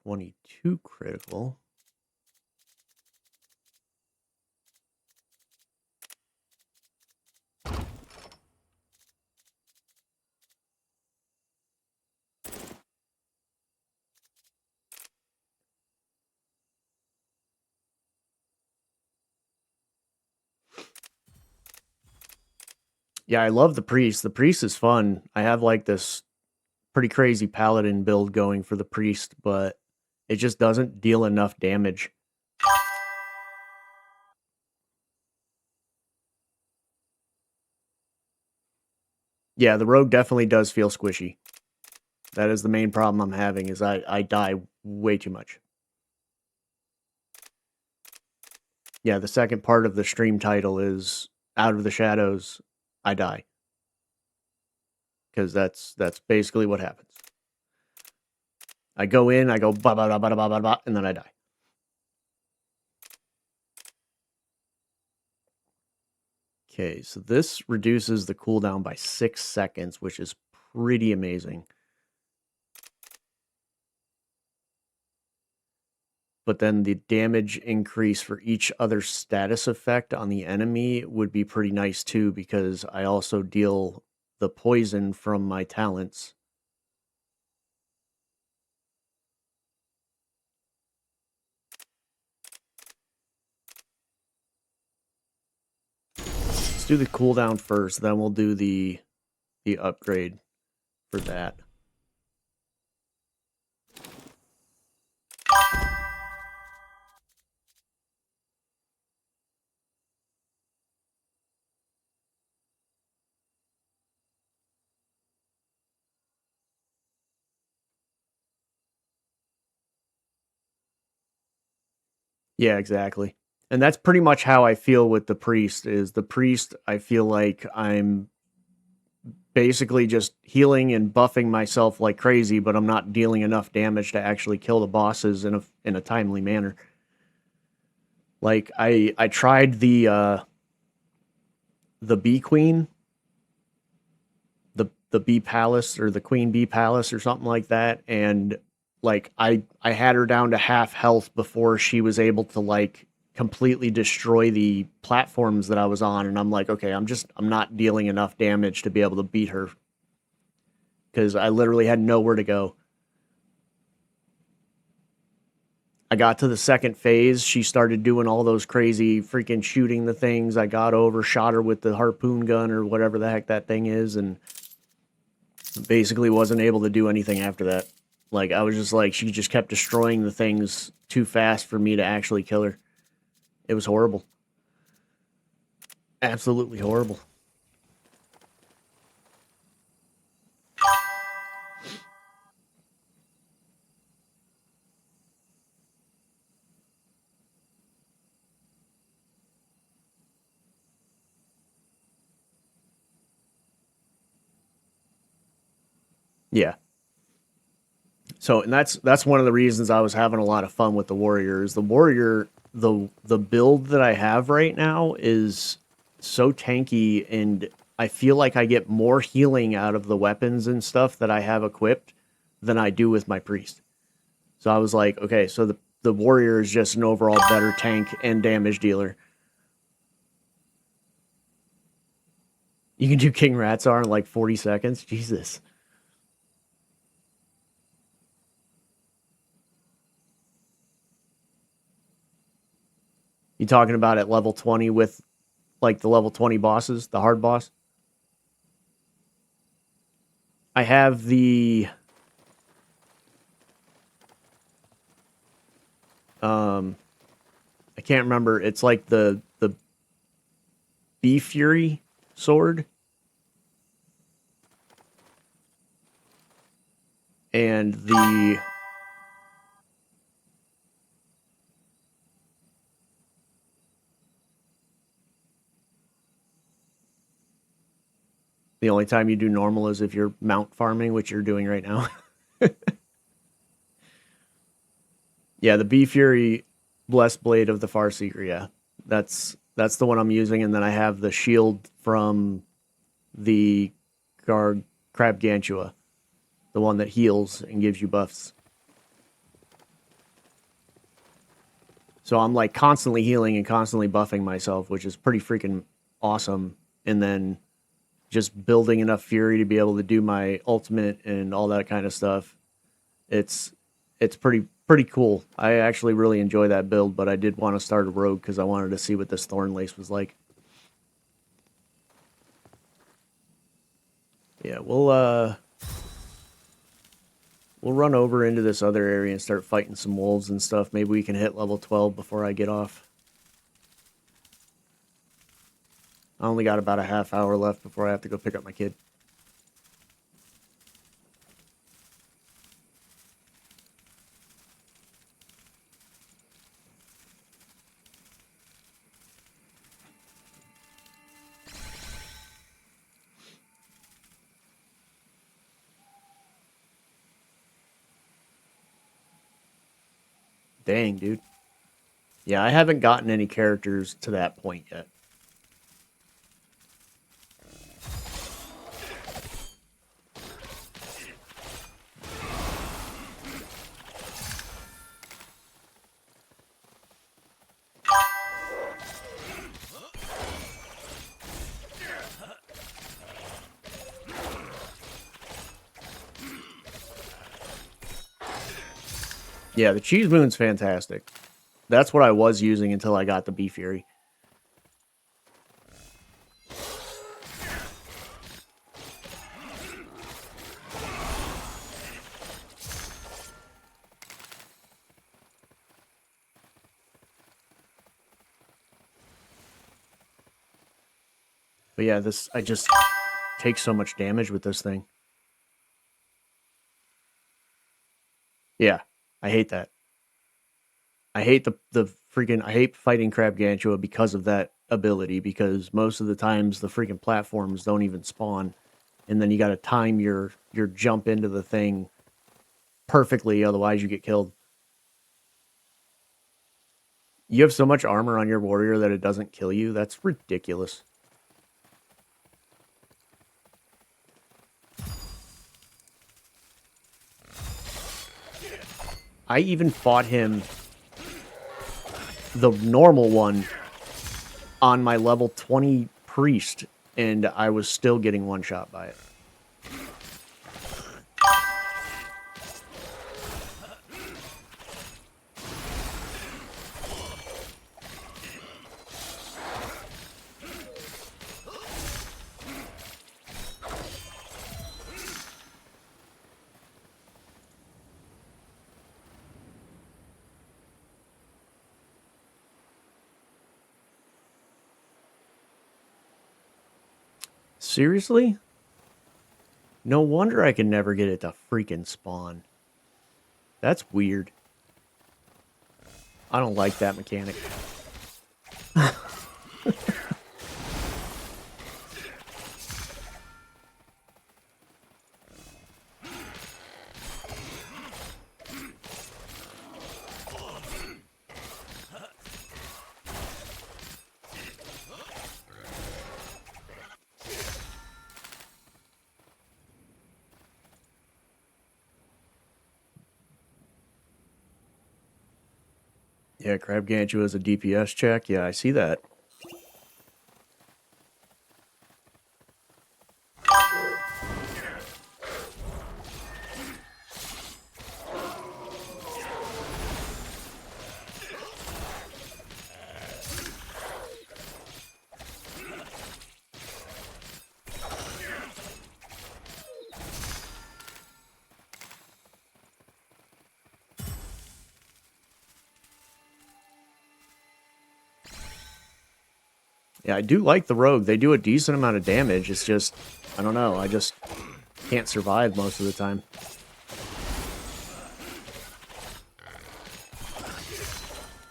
22 critical. Yeah, I love the priest. The priest is fun. I have like this pretty crazy paladin build going for the priest, but it just doesn't deal enough damage. Yeah, the rogue definitely does feel squishy. That is the main problem I'm having, is I die way too much. Yeah, the second part of the stream title is Out of the Shadows, I die. Because that's basically what happens. I go in, I go ba ba ba ba ba ba ba, and then I die. Okay, so this reduces the cooldown by 6 seconds, which is pretty amazing. But then the damage increase for each other status effect on the enemy would be pretty nice too, because I also deal the poison from my talents. Let's do the cooldown first, then we'll do the upgrade for that. Yeah, exactly. And that's pretty much how I feel with the priest. Is the priest, I feel like I'm basically just healing and buffing myself like crazy, but I'm not dealing enough damage to actually kill the bosses in a timely manner. Like I tried the bee queen, the bee palace, or the queen bee palace or something like that, and like I had her down to half health before she was able to like completely destroy the platforms that I was on, and I'm like, okay, I'm not dealing enough damage to be able to beat her, because I literally had nowhere to go. I got to the second phase. She started doing all those crazy freaking shooting the things. I got over, shot her with the harpoon gun or whatever the heck that thing is, and basically wasn't able to do anything after that. Like, I was just like, she just kept destroying the things too fast for me to actually kill her. It was horrible. Absolutely horrible. Yeah. So, and that's one of the reasons I was having a lot of fun with the warrior. Is the warrior, the build that I have right now is so tanky, and I feel like I get more healing out of the weapons and stuff that I have equipped than I do with my priest. So I was like, okay, so the warrior is just an overall better tank and damage dealer. You can do King Ratsar in like 40 seconds? Jesus. You talking about at level 20 with like the level 20 bosses, the hard boss? I have the I can't remember. It's like the Bee Fury sword. And the only time you do normal is if you're mount farming, which you're doing right now. Yeah, the Bee Fury Blessed Blade of the Farseeker, yeah. That's the one I'm using, and then I have the shield from the Crab Gantua, the one that heals and gives you buffs. So I'm like constantly healing and constantly buffing myself, which is pretty freaking awesome. And then just building enough fury to be able to do my ultimate and all that kind of stuff. It's pretty cool. I actually really enjoy that build, but I did want to start a rogue because I wanted to see what this Thorn Lace was like. Yeah, we'll run over into this other area and start fighting some wolves and stuff. Maybe we can hit level 12 before I get off. I only got about a half hour left before I have to go pick up my kid. Dang, dude. Yeah, I haven't gotten any characters to that point yet. Yeah, the Cheese Moon's fantastic. That's what I was using until I got the Bee Fury. But yeah, I just take so much damage with this thing. Yeah, I hate that. I hate the freaking, I hate fighting Crab Gantua because of that ability, because most of the times the freaking platforms don't even spawn, and then you got to time your jump into the thing perfectly, otherwise you get killed. You have so much armor on your warrior that it doesn't kill you? That's ridiculous. I even fought him, the normal one, on my level 20 priest, and I was still getting one shot by it. Seriously? No wonder I can never get it to freaking spawn. That's weird. I don't like that mechanic. Yeah, Crab Ganchu as a DPS check. Yeah, I see that. Yeah, I do like the rogue. They do a decent amount of damage. It's just, I don't know. I just can't survive most of the time.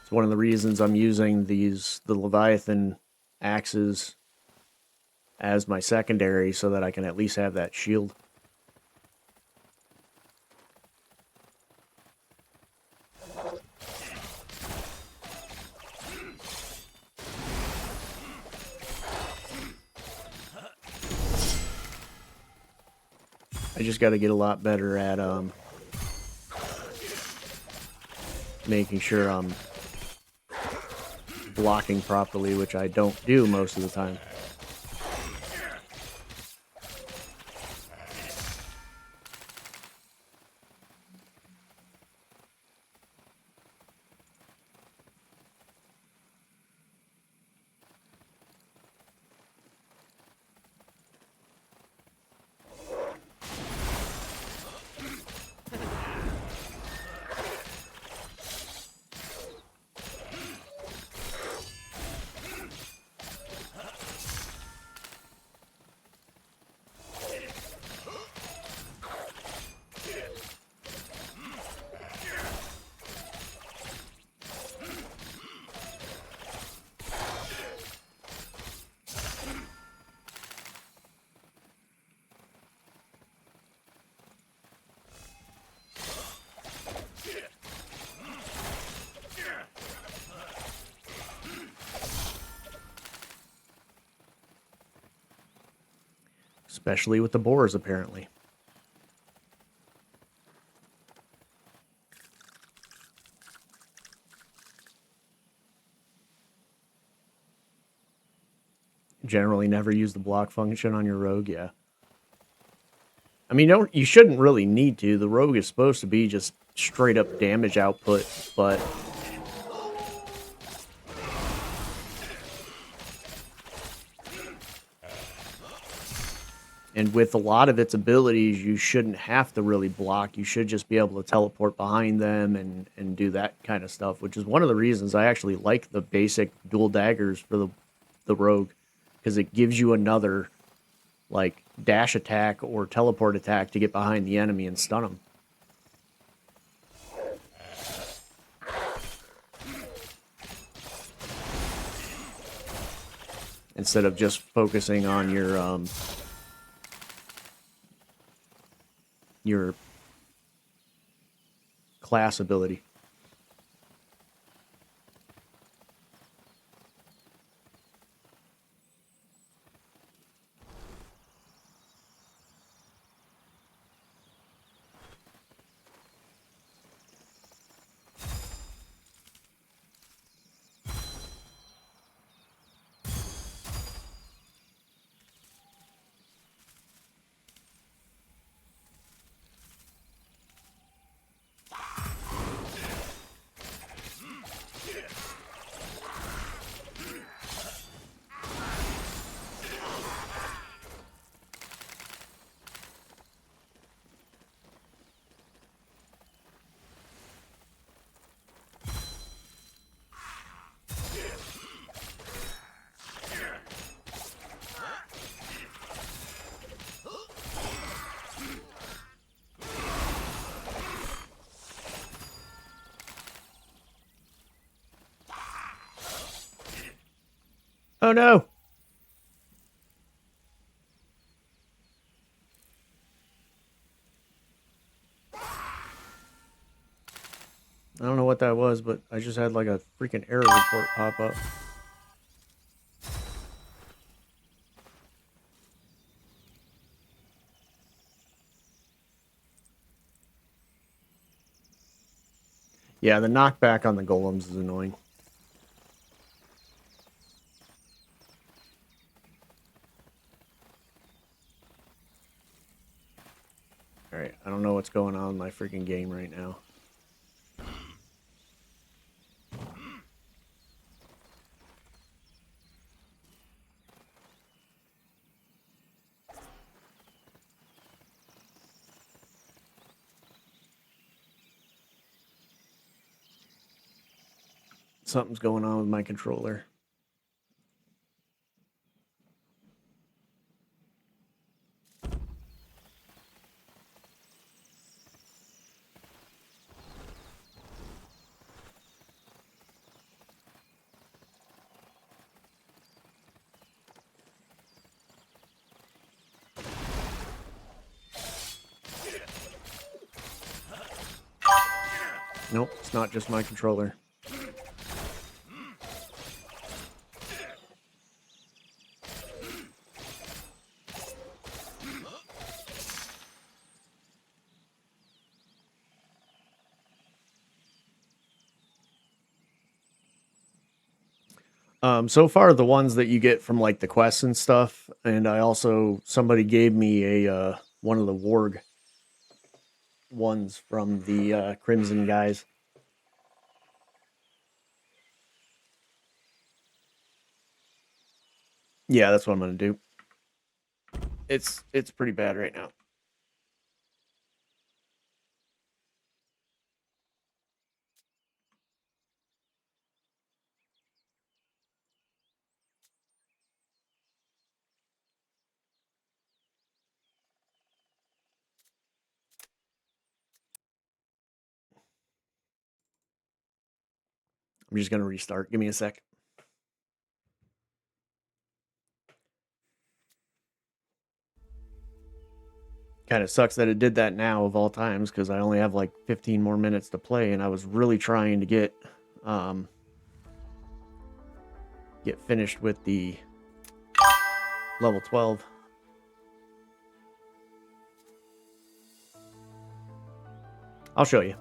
It's one of the reasons I'm using the Leviathan axes as my secondary so that I can at least have that shield. I just got to get a lot better at making sure I'm blocking properly, which I don't do most of the time. Especially with the boars, apparently. Generally never use the block function on your rogue, yeah. I mean, you shouldn't really need to. The rogue is supposed to be just straight up damage output, but and with a lot of its abilities, you shouldn't have to really block. You should just be able to teleport behind them and do that kind of stuff, which is one of the reasons I actually like the basic dual daggers for the rogue, because it gives you another like dash attack or teleport attack to get behind the enemy and stun them. Instead of just focusing on your class ability. Oh no! I don't know what that was, but I just had like a freaking error report pop up. Yeah, the knockback on the golems is annoying. Alright, I don't know what's going on in my freaking game right now. Something's going on with my controller. Nope, it's not just my controller. So far the ones that you get from like the quests and stuff, and I also somebody gave me a one of the warg ones from the Crimson guys. Yeah, that's what I'm gonna do. It's pretty bad right now. I'm just gonna restart. Give me a sec. Kind of sucks that it did that now of all times because I only have like 15 more minutes to play, and I was really trying to get finished with the level 12. I'll show you.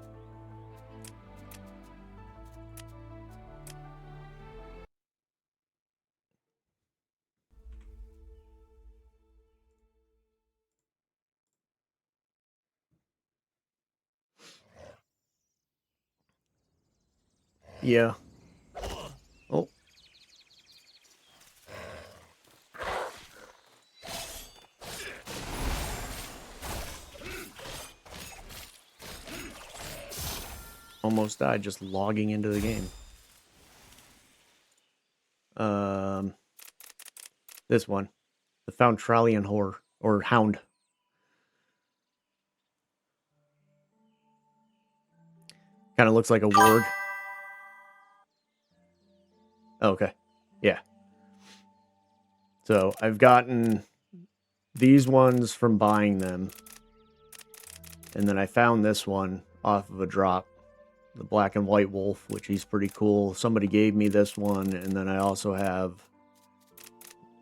Yeah. Oh. Almost died just logging into the game. This one. The Fountralian Whore. Or Hound. Kind of looks like a warg. Oh, okay. Yeah. So I've gotten these ones from buying them. And then I found this one off of a drop. The black and white wolf, which he's pretty cool. Somebody gave me this one. And then I also have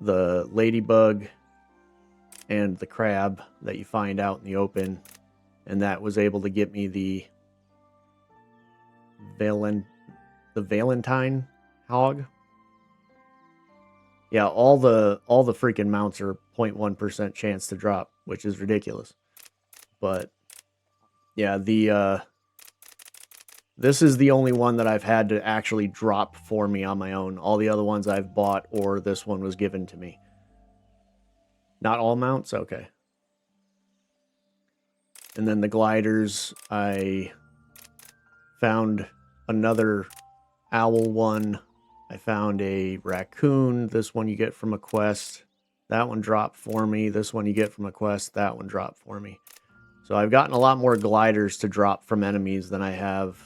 the ladybug and the crab that you find out in the open. And that was able to get me the Valentine hog. Yeah, all the freaking mounts are 0.1% chance to drop, which is ridiculous. But yeah, this is the only one that I've had to actually drop for me on my own. All the other ones I've bought, or this one was given to me. Not all mounts? Okay. And then the gliders, I found another owl one. I found a raccoon. This one you get from a quest. That one dropped for me. This one you get from a quest. That one dropped for me. So I've gotten a lot more gliders to drop from enemies than I have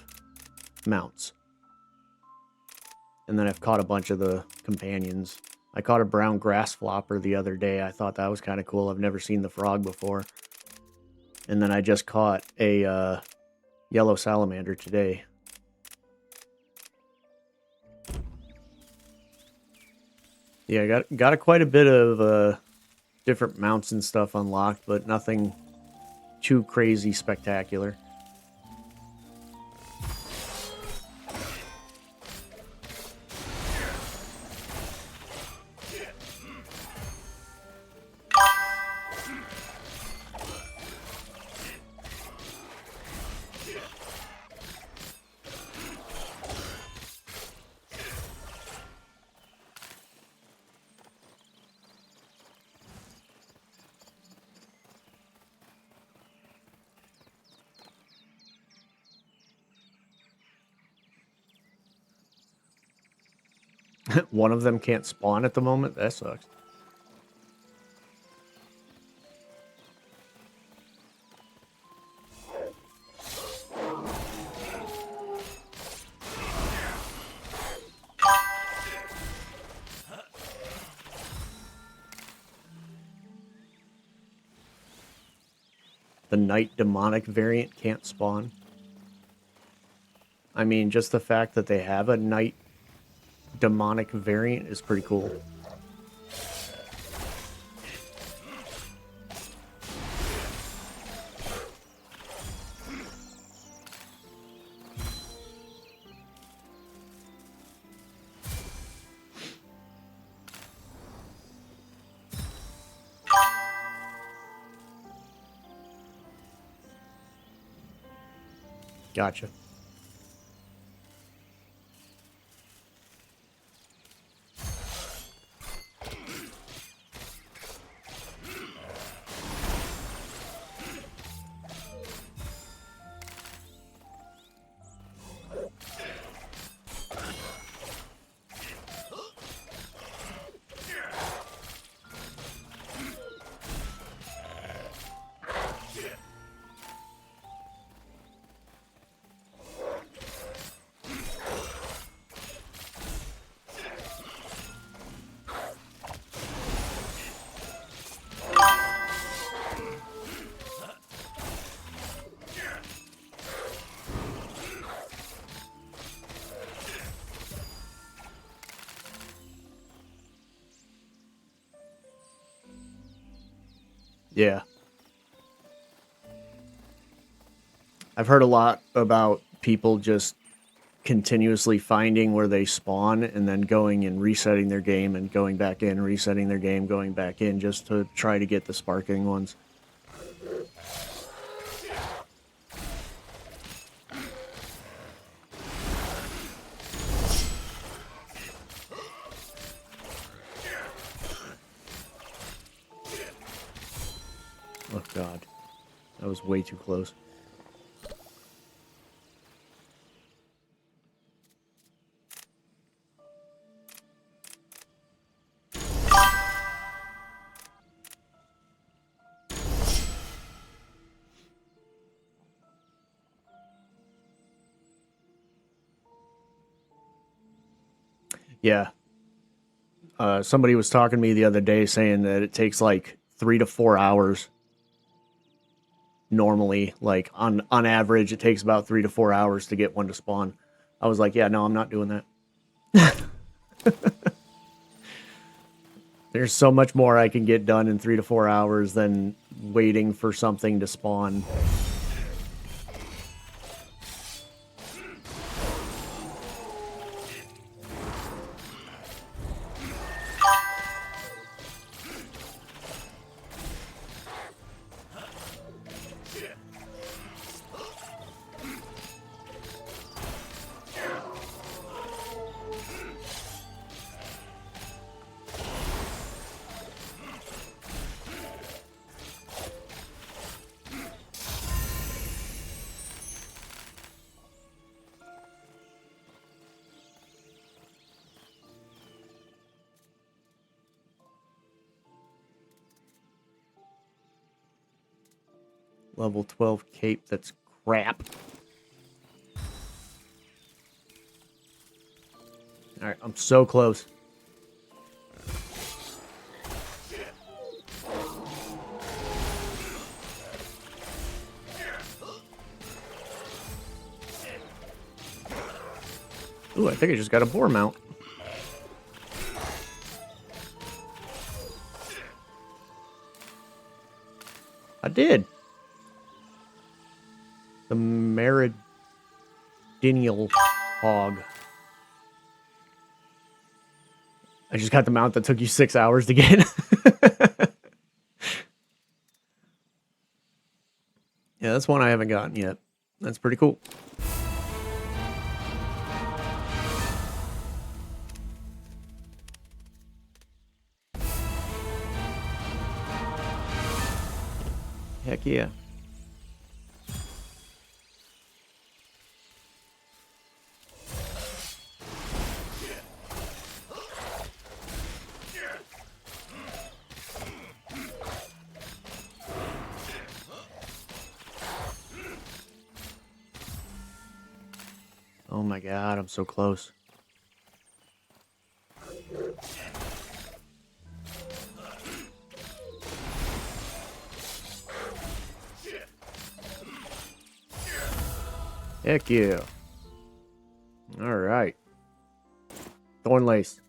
mounts. And then I've caught a bunch of the companions. I caught a brown grass flopper the other day. I thought that was kind of cool. I've never seen the frog before. And then I just caught a yellow salamander today. Yeah, got quite a bit of different mounts and stuff unlocked, but nothing too crazy spectacular. One of them can't spawn at the moment? That sucks. The Night Demonic variant can't spawn. I mean, just the fact that they have a Night Demonic variant is pretty cool. Gotcha. Yeah. I've heard a lot about people just continuously finding where they spawn and then going and resetting their game and going back in, resetting their game, going back in just to try to get the sparking ones. Oh god. That was way too close. Yeah. Somebody was talking to me the other day saying that it takes like 3 to 4 hours. Normally, like on average, it takes about 3 to 4 hours to get one to spawn. I was like, yeah, no, I'm not doing that. There's so much more I can get done in 3 to 4 hours than waiting for something to spawn. Level 12 cape, that's crap. Alright, I'm so close. Ooh, I think I just got a boar mount. I did. The Meridinial Hog. I just got the mount that took you 6 hours to get. Yeah, that's one I haven't gotten yet. That's pretty cool. Heck yeah. Oh my god, I'm so close. Heck yeah. Alright. Thorn Lace.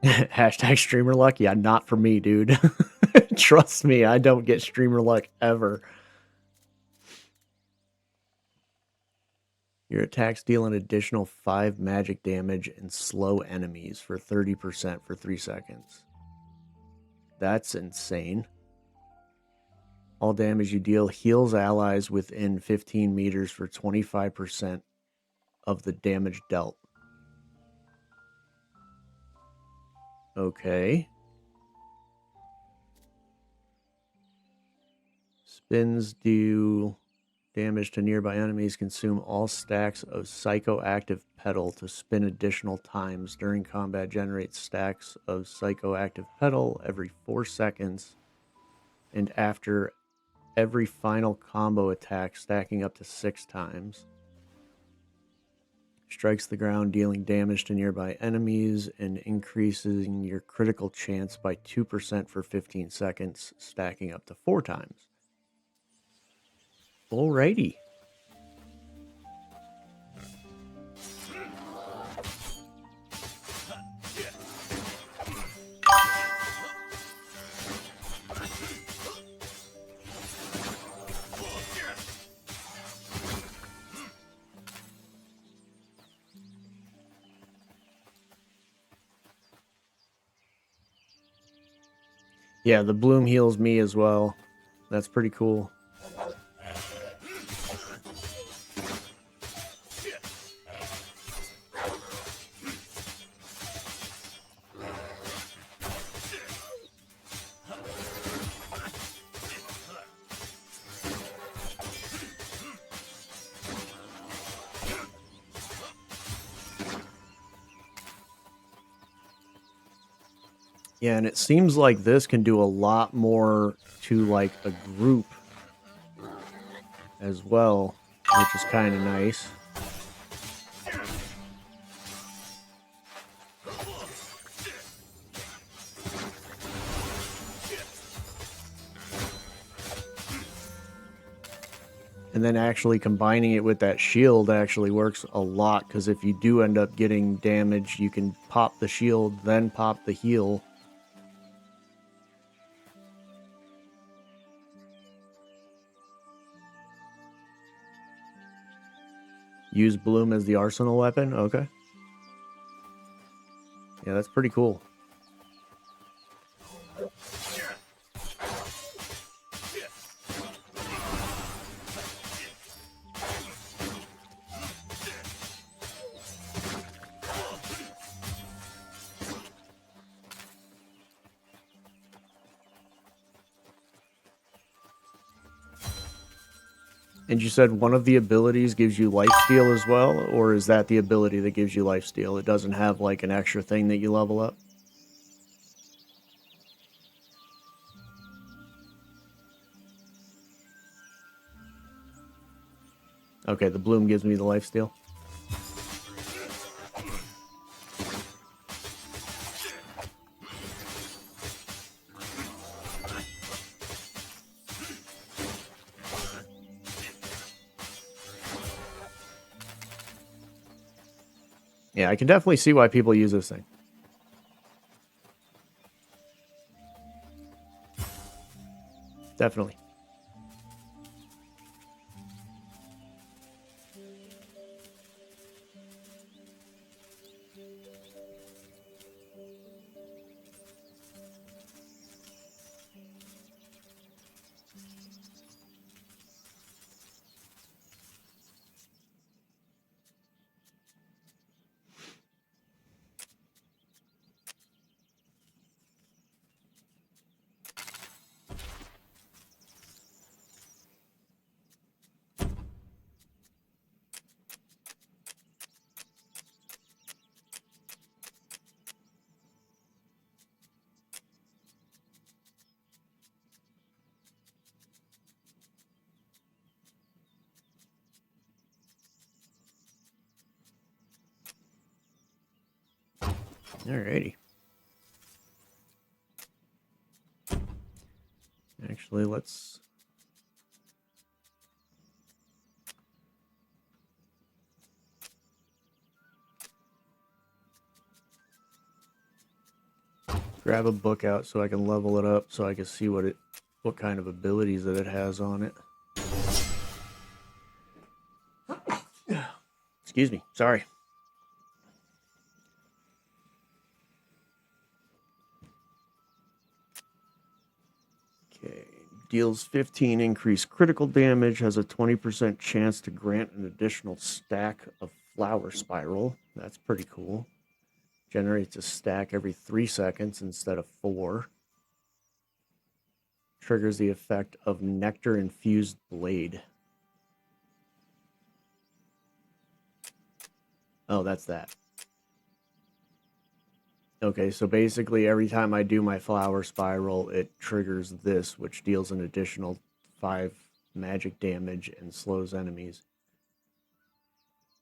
Hashtag streamer luck. Yeah, not for me, dude. Trust me, I don't get streamer luck ever. Your attacks deal an additional 5 magic damage and slow enemies for 30% for 3 seconds. That's insane. All damage you deal heals allies within 15 meters for 25% of the damage dealt. Okay. Spins do damage to nearby enemies. Consume all stacks of psychoactive petal to spin additional times. During combat, generate stacks of psychoactive petal every 4 seconds. And after every final combo attack, stacking up to 6 times. Strikes the ground, dealing damage to nearby enemies and increasing your critical chance by 2% for 15 seconds, stacking up to 4 times. Alrighty. Yeah, the bloom heals me as well. That's pretty cool. Yeah, and it seems like this can do a lot more to like a group as well, which is kind of nice. And then actually combining it with that shield actually works a lot, because if you do end up getting damage, you can pop the shield, then pop the heal. Use Bloom as the arsenal weapon? Okay. Yeah, that's pretty cool. And you said one of the abilities gives you lifesteal as well? Or is that the ability that gives you lifesteal? It doesn't have like an extra thing that you level up? Okay, the bloom gives me the lifesteal. Yeah, I can definitely see why people use this thing. Definitely. Alrighty. Actually, let's... grab a book out so I can level it up so I can see what kind of abilities that it has on it. Excuse me. Sorry. Okay. Deals 15 increased critical damage, has a 20% chance to grant an additional stack of flower spiral. That's pretty cool. Generates a stack every 3 seconds instead of 4. Triggers the effect of nectar infused blade. Oh, that's that. Okay, so basically every time I do my flower spiral, it triggers this, which deals an additional 5 magic damage and slows enemies.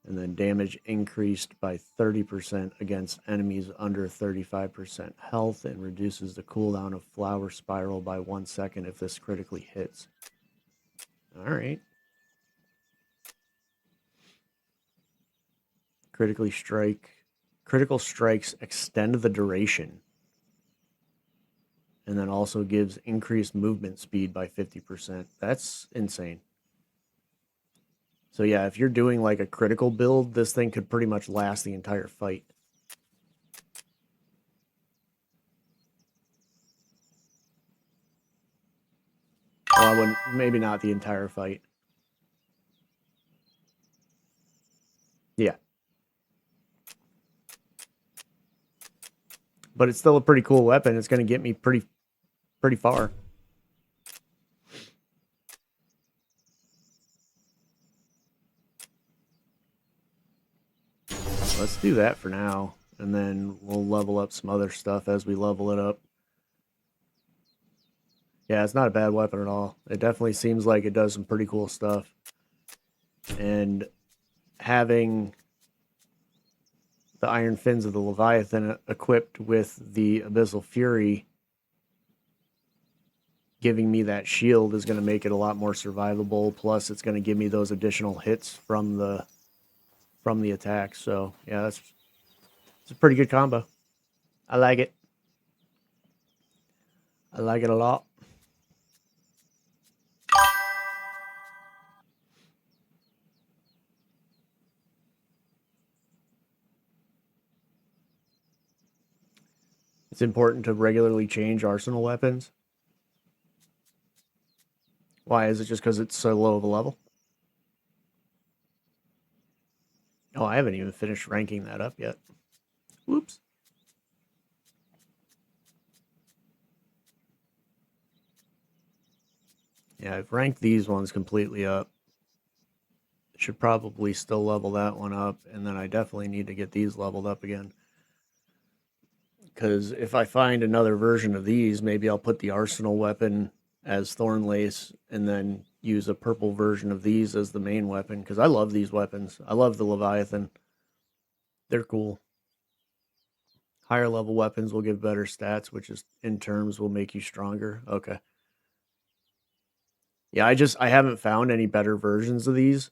And then damage increased by 30% against enemies under 35% health and reduces the cooldown of flower spiral by 1 second if this critically hits. Alright. Critical strikes extend the duration. And then also gives increased movement speed by 50%. That's insane. So yeah, if you're doing like a critical build, this thing could pretty much last the entire fight. Well, I wouldn't, maybe not the entire fight. Yeah. But it's still a pretty cool weapon. It's going to get me pretty far. Let's do that for now. And then we'll level up some other stuff as we level it up. Yeah, it's not a bad weapon at all. It definitely seems like it does some pretty cool stuff. And having the Iron Fins of the Leviathan equipped with the Abyssal Fury giving me that shield is going to make it a lot more survivable. Plus, it's going to give me those additional hits from the attack. So, yeah, it's a pretty good combo. I like it. I like it a lot. It's important to regularly change arsenal weapons. Why? Is it just because it's so low of a level? Oh, I haven't even finished ranking that up yet. Whoops. Yeah, I've ranked these ones completely up. Should probably still level that one up, and then I definitely need to get these leveled up again. Because if I find another version of these, maybe I'll put the arsenal weapon as Thornlace and then use a purple version of these as the main weapon. Because I love these weapons. I love the Leviathan. They're cool. Higher level weapons will give better stats, which is in terms will make you stronger. Okay. Yeah, I haven't found any better versions of these.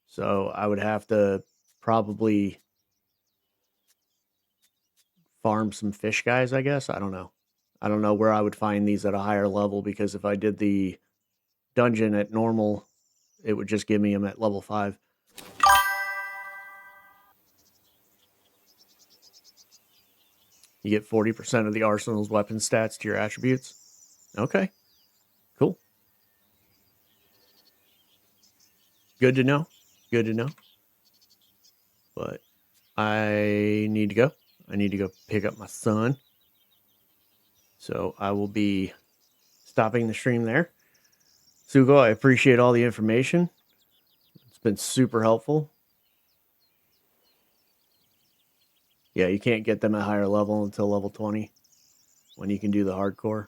So I would have to probably farm some fish guys, I guess. I don't know. I don't know where I would find these at a higher level, because if I did the dungeon at normal, it would just give me them at level 5. You get 40% of the arsenal's weapon stats to your attributes. Okay. Cool. Good to know. Good to know. But I need to go. I need to go pick up my son. So I will be stopping the stream there. Sugo, I appreciate all the information. It's been super helpful. Yeah, you can't get them at higher level until level 20 when you can do the hardcore.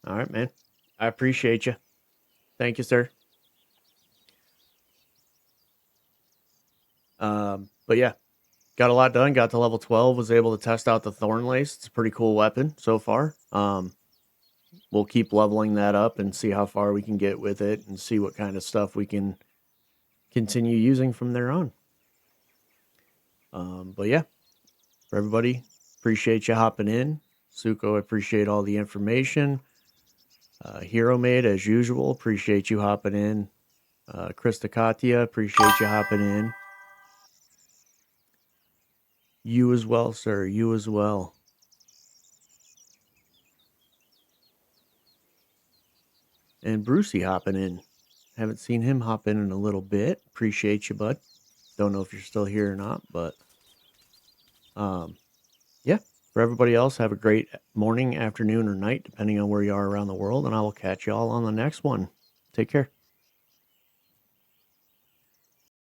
All right, man. I appreciate you. Thank you, sir. But yeah, got a lot done. Got to level 12. Was able to test out the Thorn Lace. It's a pretty cool weapon so far. We'll keep leveling that up and see how far we can get with it and see what kind of stuff we can continue using from there on. But yeah, for everybody, appreciate you hopping in. Suko, appreciate all the information. Hero Made, as usual, appreciate you hopping in. Krista Katia, appreciate you hopping in. You as well, sir. You as well. And Brucey hopping in. Haven't seen him hop in a little bit. Appreciate you, bud. Don't know if you're still here or not, but yeah. For everybody else, have a great morning, afternoon, or night, depending on where you are around the world, and I will catch you all on the next one. Take care.